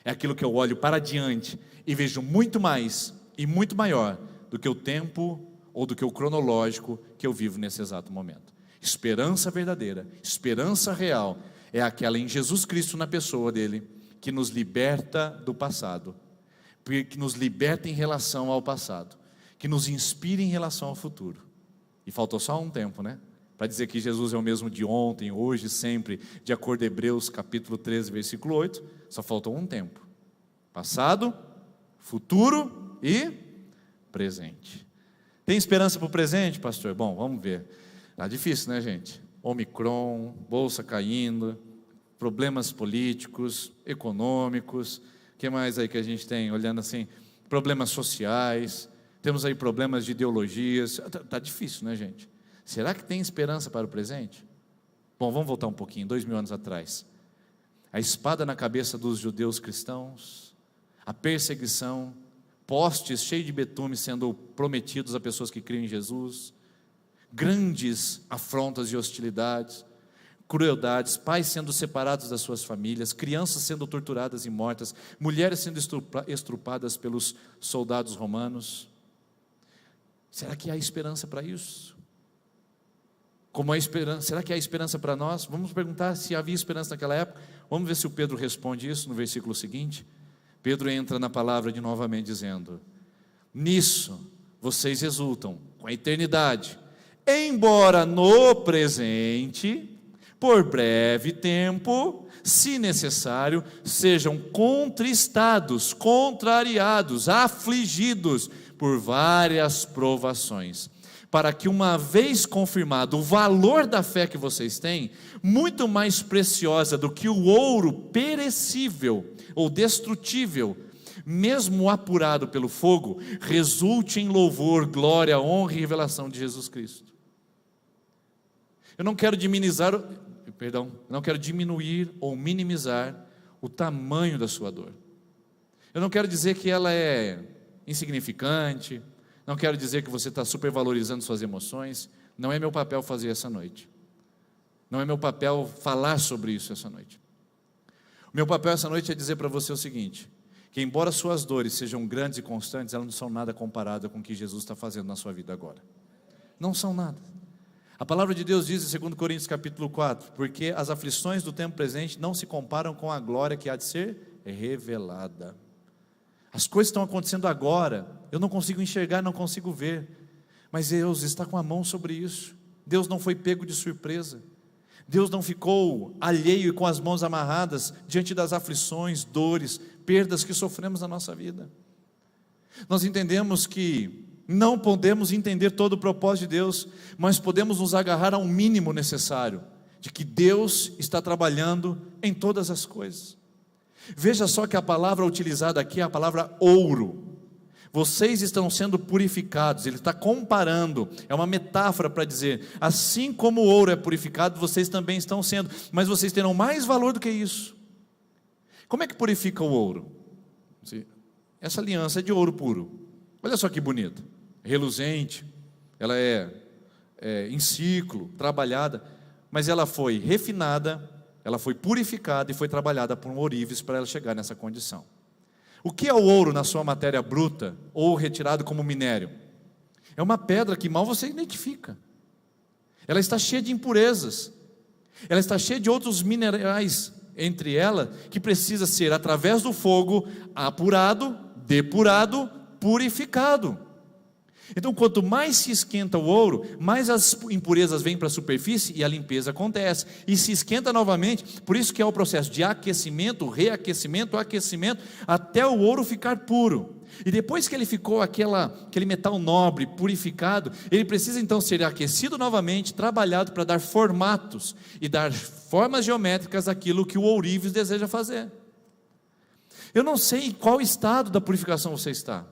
Speaker 4: É aquilo que eu olho para diante e vejo muito mais e muito maior do que o tempo ou do que o cronológico que eu vivo nesse exato momento. Esperança verdadeira, esperança real, é aquela em Jesus Cristo, na pessoa dele, que nos liberta do passado, que nos liberta em relação ao passado, que nos inspira em relação ao futuro. E faltou só um tempo, né? Para dizer que Jesus é o mesmo de ontem, hoje, sempre, de acordo com Hebreus capítulo 13, versículo 8, só faltou um tempo: passado, futuro e presente. Tem esperança para o presente, pastor? Bom, vamos ver. Tá difícil, né, gente? Omicron, bolsa caindo, problemas políticos, econômicos, o que mais aí que a gente tem, olhando assim, problemas sociais, temos aí problemas de ideologias, está difícil, né, gente? Será que tem esperança para o presente? Bom, vamos voltar um pouquinho, 2000 anos atrás, a espada na cabeça dos judeus cristãos, a perseguição, postes cheios de betume sendo prometidos a pessoas que criam em Jesus, grandes afrontas e hostilidades, crueldades, pais sendo separados das suas famílias, crianças sendo torturadas e mortas, mulheres sendo estrupadas pelos soldados romanos. Será que há esperança para isso? Como há esperança? Será que há esperança para nós? Vamos perguntar se havia esperança naquela época. Vamos ver se o Pedro responde isso no versículo seguinte. Pedro entra na palavra de novamente dizendo: nisso vocês exultam com a eternidade. Embora no presente, por breve tempo, se necessário, sejam contristados, contrariados, afligidos por várias provações, para que, uma vez confirmado o valor da fé que vocês têm, muito mais preciosa do que o ouro perecível ou destrutível, mesmo apurado pelo fogo, resulte em louvor, glória, honra e revelação de Jesus Cristo. Eu não quero diminuir ou minimizar o tamanho da sua dor. Eu não quero dizer que ela é insignificante, não quero dizer que você está supervalorizando suas emoções. Não é meu papel fazer essa noite. Não é meu papel falar sobre isso essa noite. O meu papel essa noite é dizer para você o seguinte: que embora suas dores sejam grandes e constantes, elas não são nada comparadas com o que Jesus está fazendo na sua vida agora. Não são nada. A palavra de Deus diz em 2 Coríntios capítulo 4, porque as aflições do tempo presente não se comparam com a glória que há de ser revelada. As coisas estão acontecendo agora, eu não consigo enxergar, não consigo ver, mas Deus está com a mão sobre isso. Deus não foi pego de surpresa. Deus não ficou alheio e com as mãos amarradas diante das aflições, dores, perdas que sofremos na nossa vida. Nós entendemos que não podemos entender todo o propósito de Deus, mas podemos nos agarrar ao mínimo necessário, de que Deus está trabalhando em todas as coisas. Veja só que a palavra utilizada aqui é a palavra ouro. Vocês estão sendo purificados. Ele está comparando, é uma metáfora para dizer, assim como o ouro é purificado, vocês também estão sendo, mas vocês terão mais valor do que isso. Como é que purifica o ouro? Essa aliança é de ouro puro. Olha só que bonita, reluzente, ela é em ciclo, trabalhada, mas ela foi refinada, ela foi purificada e foi trabalhada por um ourives para ela chegar nessa condição. O que é o ouro na sua matéria bruta ou retirado como minério? É uma pedra que mal você identifica. Ela está cheia de impurezas, ela está cheia de outros minerais entre ela, que precisa ser através do fogo apurado, depurado, purificado. Então, quanto mais se esquenta o ouro, mais as impurezas vêm para a superfície e a limpeza acontece, e se esquenta novamente. Por isso que é o processo de aquecimento, reaquecimento, aquecimento, até o ouro ficar puro. E depois que ele ficou aquele metal nobre, purificado, ele precisa então ser aquecido novamente, trabalhado para dar formatos e dar formas geométricas àquilo que o ourives deseja fazer. Eu não sei em qual estado da purificação você está.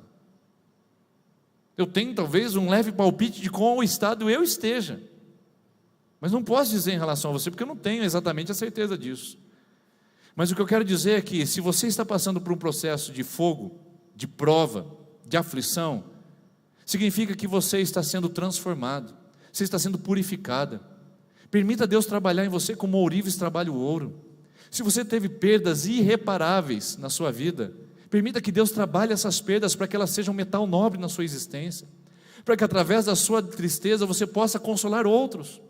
Speaker 4: Eu tenho talvez um leve palpite de qual estado eu esteja, mas não posso dizer em relação a você, porque eu não tenho exatamente a certeza disso. Mas o que eu quero dizer é que, se você está passando por um processo de fogo, de prova, de aflição, significa que você está sendo transformado, você está sendo purificada. Permita Deus trabalhar em você como o ourives trabalha o ouro. Se você teve perdas irreparáveis na sua vida, permita que Deus trabalhe essas perdas para que elas sejam metal nobre na sua existência, para que através da sua tristeza você possa consolar outros.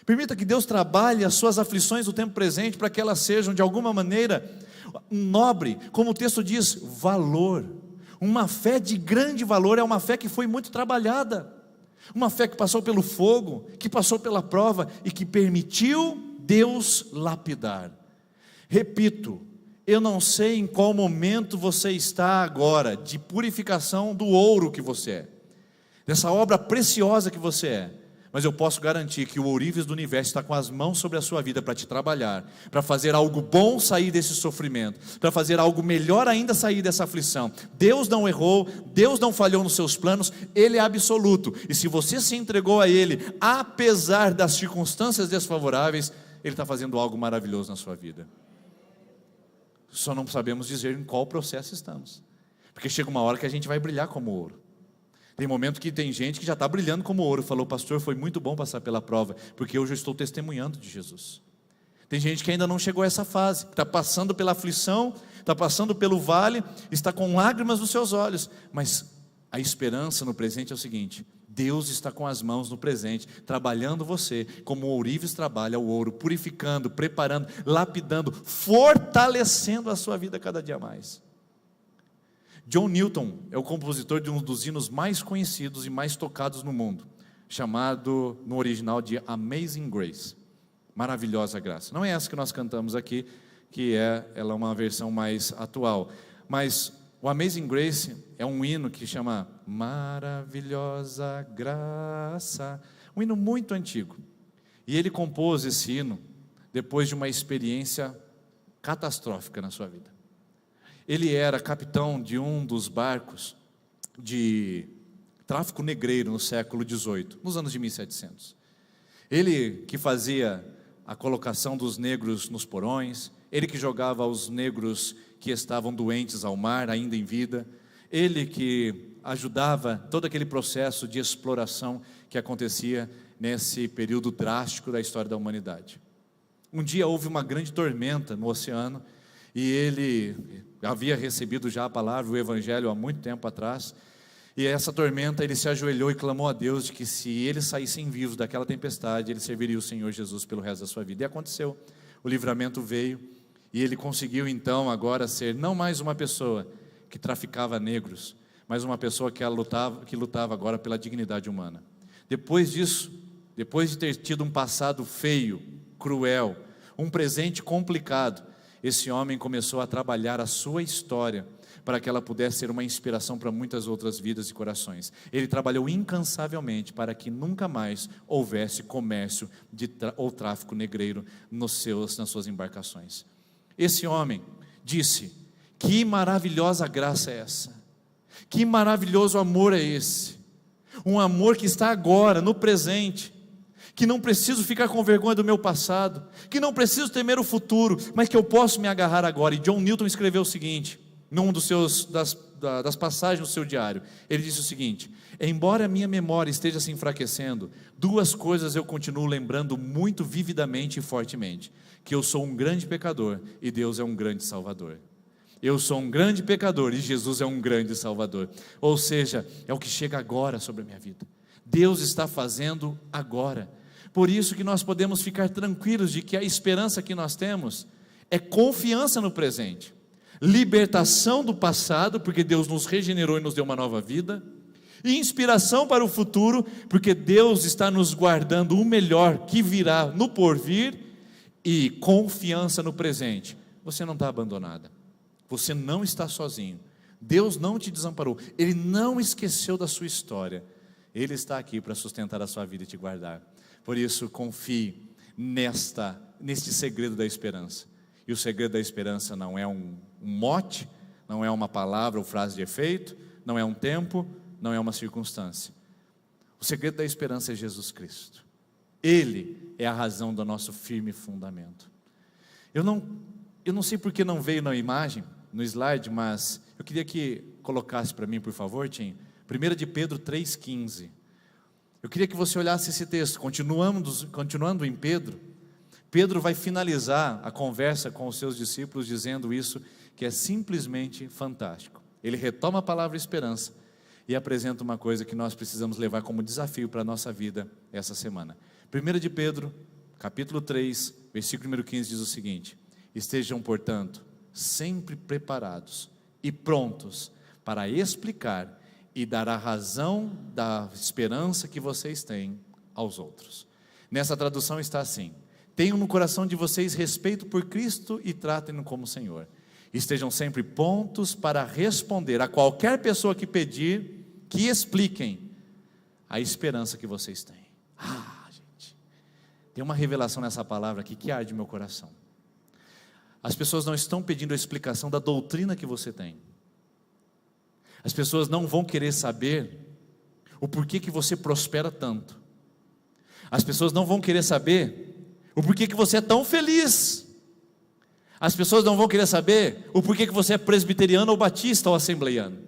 Speaker 4: Permita que Deus trabalhe as suas aflições do tempo presente para que elas sejam de alguma maneira nobre, como o texto diz, valor. Uma fé de grande valor é uma fé que foi muito trabalhada, uma fé que passou pelo fogo, que passou pela prova e que permitiu Deus lapidar. Repito, eu não sei em qual momento você está agora, de purificação do ouro que você é, dessa obra preciosa que você é, mas eu posso garantir que o ourives do universo está com as mãos sobre a sua vida para te trabalhar, para fazer algo bom sair desse sofrimento, para fazer algo melhor ainda sair dessa aflição. Deus não errou, Deus não falhou nos seus planos, Ele é absoluto, e se você se entregou a Ele, apesar das circunstâncias desfavoráveis, Ele está fazendo algo maravilhoso na sua vida. Só não sabemos dizer em qual processo estamos, porque chega uma hora que a gente vai brilhar como ouro. Tem momento que tem gente que já está brilhando como ouro, falou: pastor, foi muito bom passar pela prova, porque hoje eu estou testemunhando de Jesus. Tem gente que ainda não chegou a essa fase, está passando pela aflição, está passando pelo vale, está com lágrimas nos seus olhos, mas a esperança no presente é o seguinte: Deus está com as mãos no presente, trabalhando você, como o ourives trabalha o ouro, purificando, preparando, lapidando, fortalecendo a sua vida cada dia mais. John Newton é o compositor de um dos hinos mais conhecidos e mais tocados no mundo, chamado no original de Amazing Grace, Maravilhosa Graça. Não é essa que nós cantamos aqui, ela é uma versão mais atual, mas o Amazing Grace é um hino que chama Maravilhosa Graça, um hino muito antigo. E ele compôs esse hino depois de uma experiência catastrófica na sua vida. Ele era capitão de um dos barcos de tráfico negreiro no século XVIII, nos anos de 1700. Ele que fazia a colocação dos negros nos porões, ele que jogava os negros que estavam doentes ao mar, ainda em vida, ele que ajudava todo aquele processo de exploração que acontecia nesse período drástico da história da humanidade. Um dia houve uma grande tormenta no oceano, e ele havia recebido já a palavra, o evangelho há muito tempo atrás, e essa tormenta ele se ajoelhou e clamou a Deus de que se eles saíssem vivos daquela tempestade, ele serviria o Senhor Jesus pelo resto da sua vida. E aconteceu, o livramento veio, e ele conseguiu então agora ser não mais uma pessoa que traficava negros, mas uma pessoa que lutava agora pela dignidade humana. Depois disso, depois de ter tido um passado feio, cruel, um presente complicado, esse homem começou a trabalhar a sua história para que ela pudesse ser uma inspiração para muitas outras vidas e corações. Ele trabalhou incansavelmente para que nunca mais houvesse comércio ou tráfico negreiro nas suas embarcações. Esse homem disse: que maravilhosa graça é essa, que maravilhoso amor é esse, um amor que está agora, no presente, que não preciso ficar com vergonha do meu passado, que não preciso temer o futuro, mas que eu posso me agarrar agora. E John Newton escreveu o seguinte, num das passagens do seu diário, ele disse o seguinte: embora a minha memória esteja se enfraquecendo, duas coisas eu continuo lembrando muito vividamente e fortemente, que eu sou um grande pecador e Deus é um grande Salvador. Eu sou um grande pecador e Jesus é um grande Salvador. Ou seja, é o que chega agora sobre a minha vida, Deus está fazendo agora. Por isso que nós podemos ficar tranquilos de que a esperança que nós temos é confiança no presente, libertação do passado, porque Deus nos regenerou e nos deu uma nova vida, e inspiração para o futuro, porque Deus está nos guardando o melhor que virá no porvir, e confiança no presente. Você não está abandonada, você não está sozinho, Deus não te desamparou, Ele não esqueceu da sua história, Ele está aqui para sustentar a sua vida e te guardar. Por isso, confie neste segredo da esperança. E o segredo da esperança não é um mote, não é uma palavra ou frase de efeito, não é um tempo, não é uma circunstância. O segredo da esperança é Jesus Cristo. Ele é a razão do nosso firme fundamento. Eu não sei porque não veio na imagem, no slide, mas eu queria que colocasse para mim, por favor, Tim, 1 de Pedro 3,15. Eu queria que você olhasse esse texto, continuando em Pedro. Pedro vai finalizar a conversa com os seus discípulos dizendo isso, que é simplesmente fantástico. Ele retoma a palavra esperança e apresenta uma coisa que nós precisamos levar como desafio para a nossa vida essa semana. 1 de Pedro, capítulo 3, versículo número 15 diz o seguinte: estejam, portanto, sempre preparados e prontos para explicar e dar a razão da esperança que vocês têm aos outros. Nessa tradução está assim: tenham no coração de vocês respeito por Cristo e tratem-no como Senhor. Estejam sempre prontos para responder a qualquer pessoa que pedir, que expliquem a esperança que vocês têm. Gente, tem uma revelação nessa palavra aqui que arde meu coração. As pessoas não estão pedindo a explicação da doutrina que você tem. As pessoas não vão querer saber o porquê que você prospera tanto. As pessoas não vão querer saber o porquê que você é tão feliz. As pessoas não vão querer saber o porquê que você é presbiteriano ou batista ou assembleiano.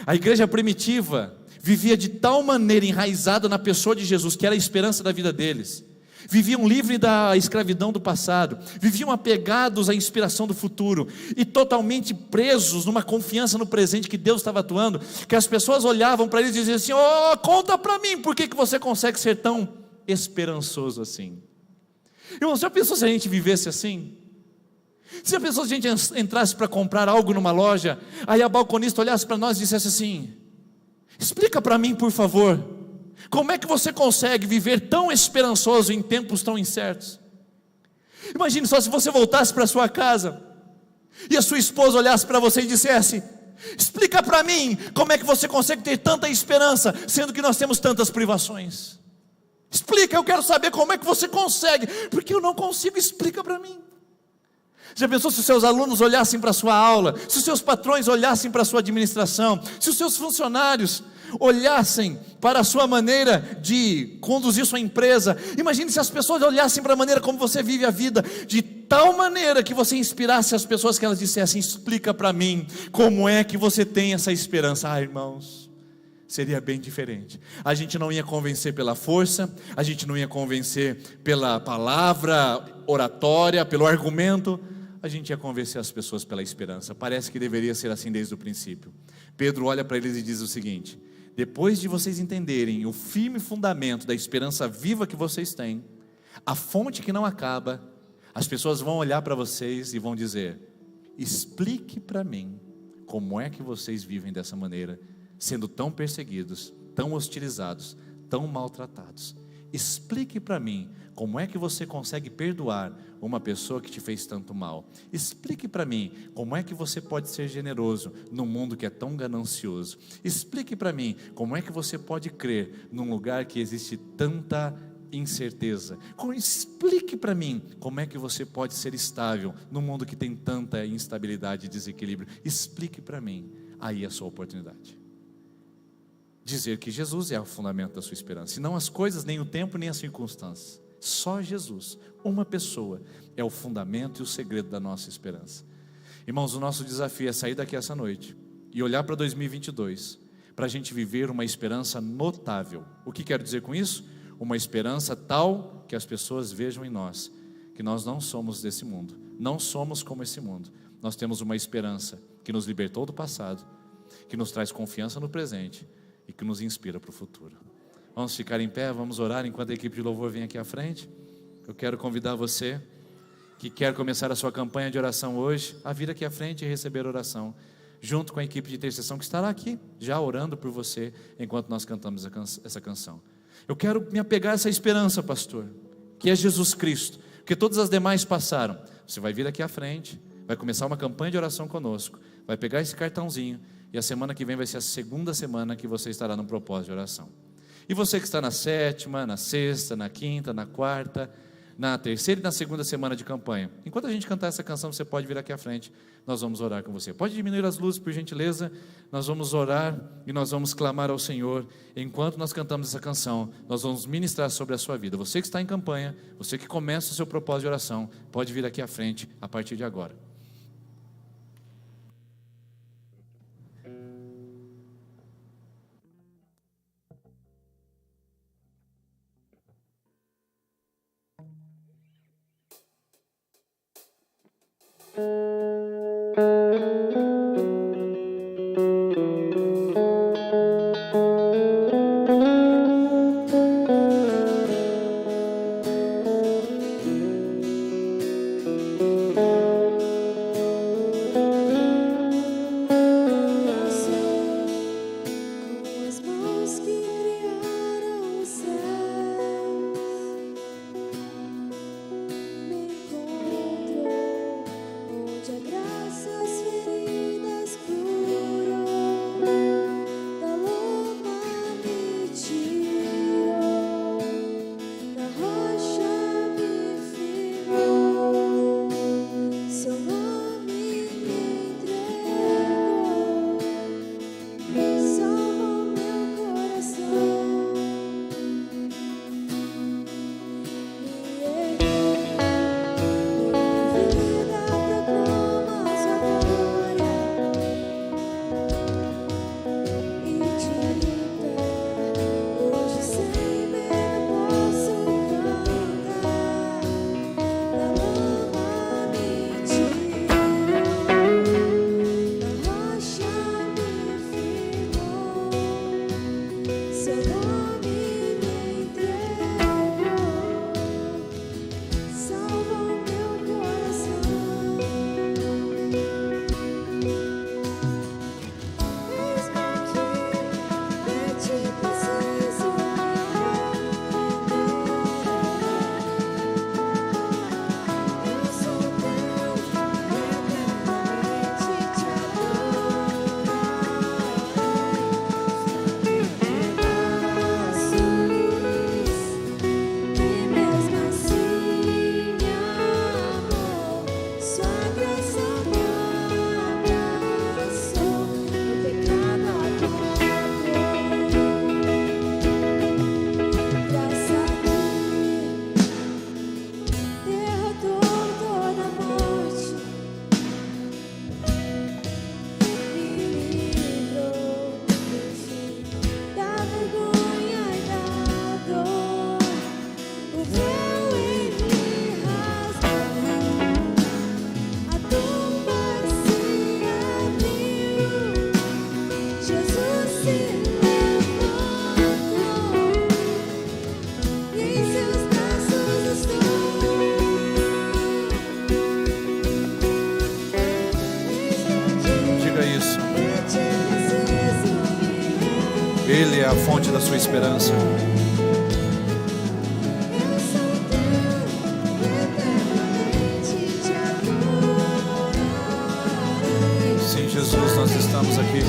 Speaker 4: A igreja primitiva vivia de tal maneira enraizada na pessoa de Jesus, que era a esperança da vida deles. Viviam livres da escravidão do passado, viviam apegados à inspiração do futuro e totalmente presos numa confiança no presente que Deus estava atuando, que as pessoas olhavam para eles e diziam assim: conta para mim, por que você consegue ser tão esperançoso assim? Irmão, já pensou se a gente vivesse assim? Se a pessoa, a gente entrasse para comprar algo numa loja, aí a balconista olhasse para nós e dissesse assim: explica para mim, por favor, como é que você consegue viver tão esperançoso em tempos tão incertos? Imagine só se você voltasse para sua casa e a sua esposa olhasse para você e dissesse: explica para mim como é que você consegue ter tanta esperança, sendo que nós temos tantas privações. Explica, eu quero saber como é que você consegue, porque eu não consigo, explica para mim. Já pensou se os seus alunos olhassem para a sua aula, se os seus patrões olhassem para a sua administração, se os seus funcionários olhassem para a sua maneira de conduzir sua empresa? Imagine se as pessoas olhassem para a maneira como você vive a vida, de tal maneira que você inspirasse as pessoas, que elas dissessem: explica para mim como é que você tem essa esperança. Ah, irmãos, seria bem diferente. A gente não ia convencer pela força, a gente não ia convencer pela palavra oratória, pelo argumento, a gente ia convencer as pessoas pela esperança. Parece que deveria ser assim desde o princípio. Pedro olha para eles e diz o seguinte: depois de vocês entenderem o firme fundamento da esperança viva que vocês têm, a fonte que não acaba, as pessoas vão olhar para vocês e vão dizer: explique para mim como é que vocês vivem dessa maneira, sendo tão perseguidos, tão hostilizados, tão maltratados. Explique para mim como é que você consegue perdoar uma pessoa que te fez tanto mal. Explique para mim como é que você pode ser generoso num mundo que é tão ganancioso. Explique para mim como é que você pode crer num lugar que existe tanta incerteza. Explique para mim como é que você pode ser estável num mundo que tem tanta instabilidade e desequilíbrio. Explique para mim. Aí é a sua oportunidade. Dizer que Jesus é o fundamento da sua esperança, e não as coisas, nem o tempo, nem as circunstâncias. Só Jesus, uma pessoa, é o fundamento e o segredo da nossa esperança. Irmãos, o nosso desafio é sair daqui essa noite e olhar para 2022, para a gente viver uma esperança notável. O que quero dizer com isso? Uma esperança tal que as pessoas vejam em nós que nós não somos desse mundo, não somos como esse mundo. Nós temos uma esperança que nos libertou do passado, que nos traz confiança no presente e que nos inspira para o futuro. Vamos ficar em pé, vamos orar enquanto a equipe de louvor vem aqui à frente. Eu quero convidar você que quer começar a sua campanha de oração hoje, a vir aqui à frente e receber oração, junto com a equipe de intercessão que estará aqui, já orando por você, enquanto nós cantamos essa canção. Eu quero me apegar a essa esperança, pastor, que é Jesus Cristo, porque todas as demais passaram. Você vai vir aqui à frente, vai começar uma campanha de oração conosco, vai pegar esse cartãozinho, e a semana que vem vai ser a segunda semana que você estará no propósito de oração. E você que está na 7ª, na 6ª, na 5ª, na 4ª, na 3ª e na 2ª semana de campanha, enquanto a gente cantar essa canção, você pode vir aqui à frente, nós vamos orar com você. Pode diminuir as luzes, por gentileza. Nós vamos orar e nós vamos clamar ao Senhor. Enquanto nós cantamos essa canção, nós vamos ministrar sobre a sua vida. Você que está em campanha, você que começa o seu propósito de oração, pode vir aqui à frente a partir de agora.
Speaker 5: Onde a
Speaker 4: a fonte da sua esperança. Sim, Jesus, nós estamos aqui.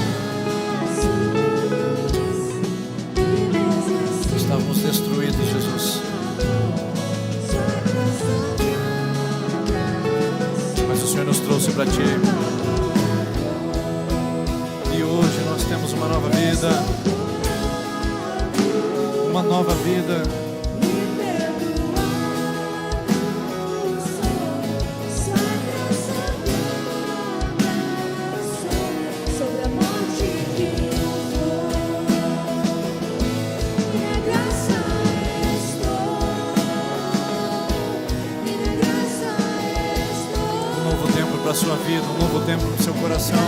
Speaker 4: Estávamos destruídos, Jesus. Mas o Senhor nos trouxe para Ti. E hoje nós temos uma nova vida. Uma nova vida. Para a sua vida, um novo tempo no seu coração.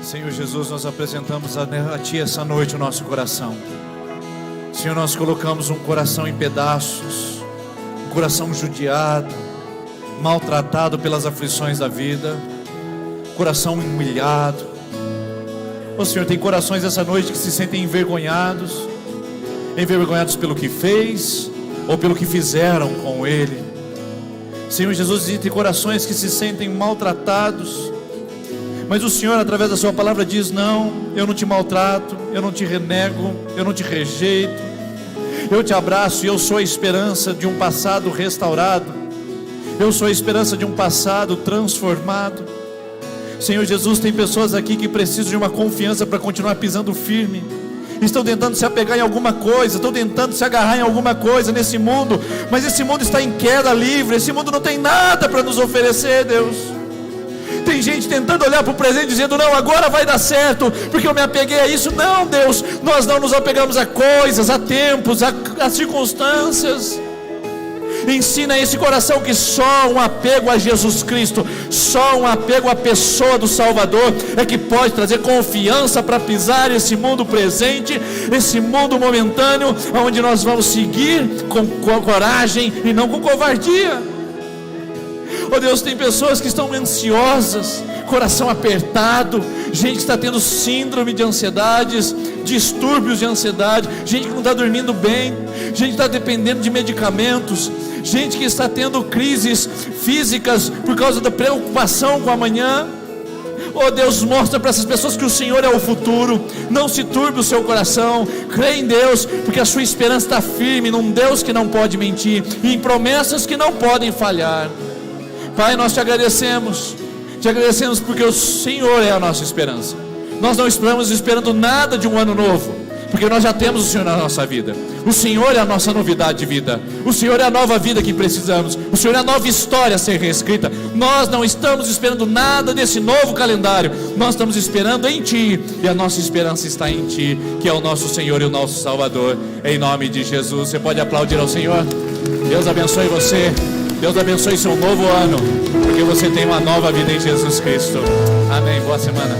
Speaker 4: Senhor Jesus, nós apresentamos a Ti essa noite o nosso coração. Senhor, nós colocamos um coração em pedaços, um coração judiado, maltratado pelas aflições da vida, coração humilhado. Ó Senhor, tem corações essa noite que se sentem envergonhados pelo que fez ou pelo que fizeram com Ele. Senhor Jesus, tem corações que se sentem maltratados, mas o Senhor, através da Sua palavra, diz: não, eu não te maltrato, eu não te renego, eu não te rejeito, eu te abraço e eu sou a esperança de um passado restaurado, eu sou a esperança de um passado transformado. Senhor Jesus, tem pessoas aqui que precisam de uma confiança para continuar pisando firme. Estão tentando se apegar em alguma coisa, estão tentando se agarrar em alguma coisa nesse mundo, mas esse mundo está em queda livre, esse mundo não tem nada para nos oferecer, Deus. Tem gente tentando olhar para o presente dizendo: não, agora vai dar certo, porque eu me apeguei a isso. Não, Deus, nós não nos apegamos a coisas, a tempos, a circunstâncias. Ensina esse coração que só um apego a Jesus Cristo, só um apego à pessoa do Salvador é que pode trazer confiança para pisar esse mundo presente, esse mundo momentâneo, onde nós vamos seguir com coragem e não com covardia. Oh Deus, tem pessoas que estão ansiosas, coração apertado, gente que está tendo síndrome de ansiedades, distúrbios de ansiedade, gente que não está dormindo bem, gente que está dependendo de medicamentos, gente que está tendo crises físicas por causa da preocupação com amanhã. Oh Deus, mostra para essas pessoas que o Senhor é o futuro. Não se turbe o seu coração, crê em Deus, porque a sua esperança está firme num Deus que não pode mentir e em promessas que não podem falhar. Pai, nós te agradecemos porque o Senhor é a nossa esperança. Nós não estamos esperando nada de um ano novo, porque nós já temos o Senhor na nossa vida. O Senhor é a nossa novidade de vida, o Senhor é a nova vida que precisamos, o Senhor é a nova história a ser reescrita. Nós não estamos esperando nada desse novo calendário, nós estamos esperando em Ti, e a nossa esperança está em Ti, que é o nosso Senhor e o nosso Salvador. Em nome de Jesus, você pode aplaudir ao Senhor. Deus abençoe você, Deus abençoe seu novo ano, porque você tem uma nova vida em Jesus Cristo. Amém, boa semana.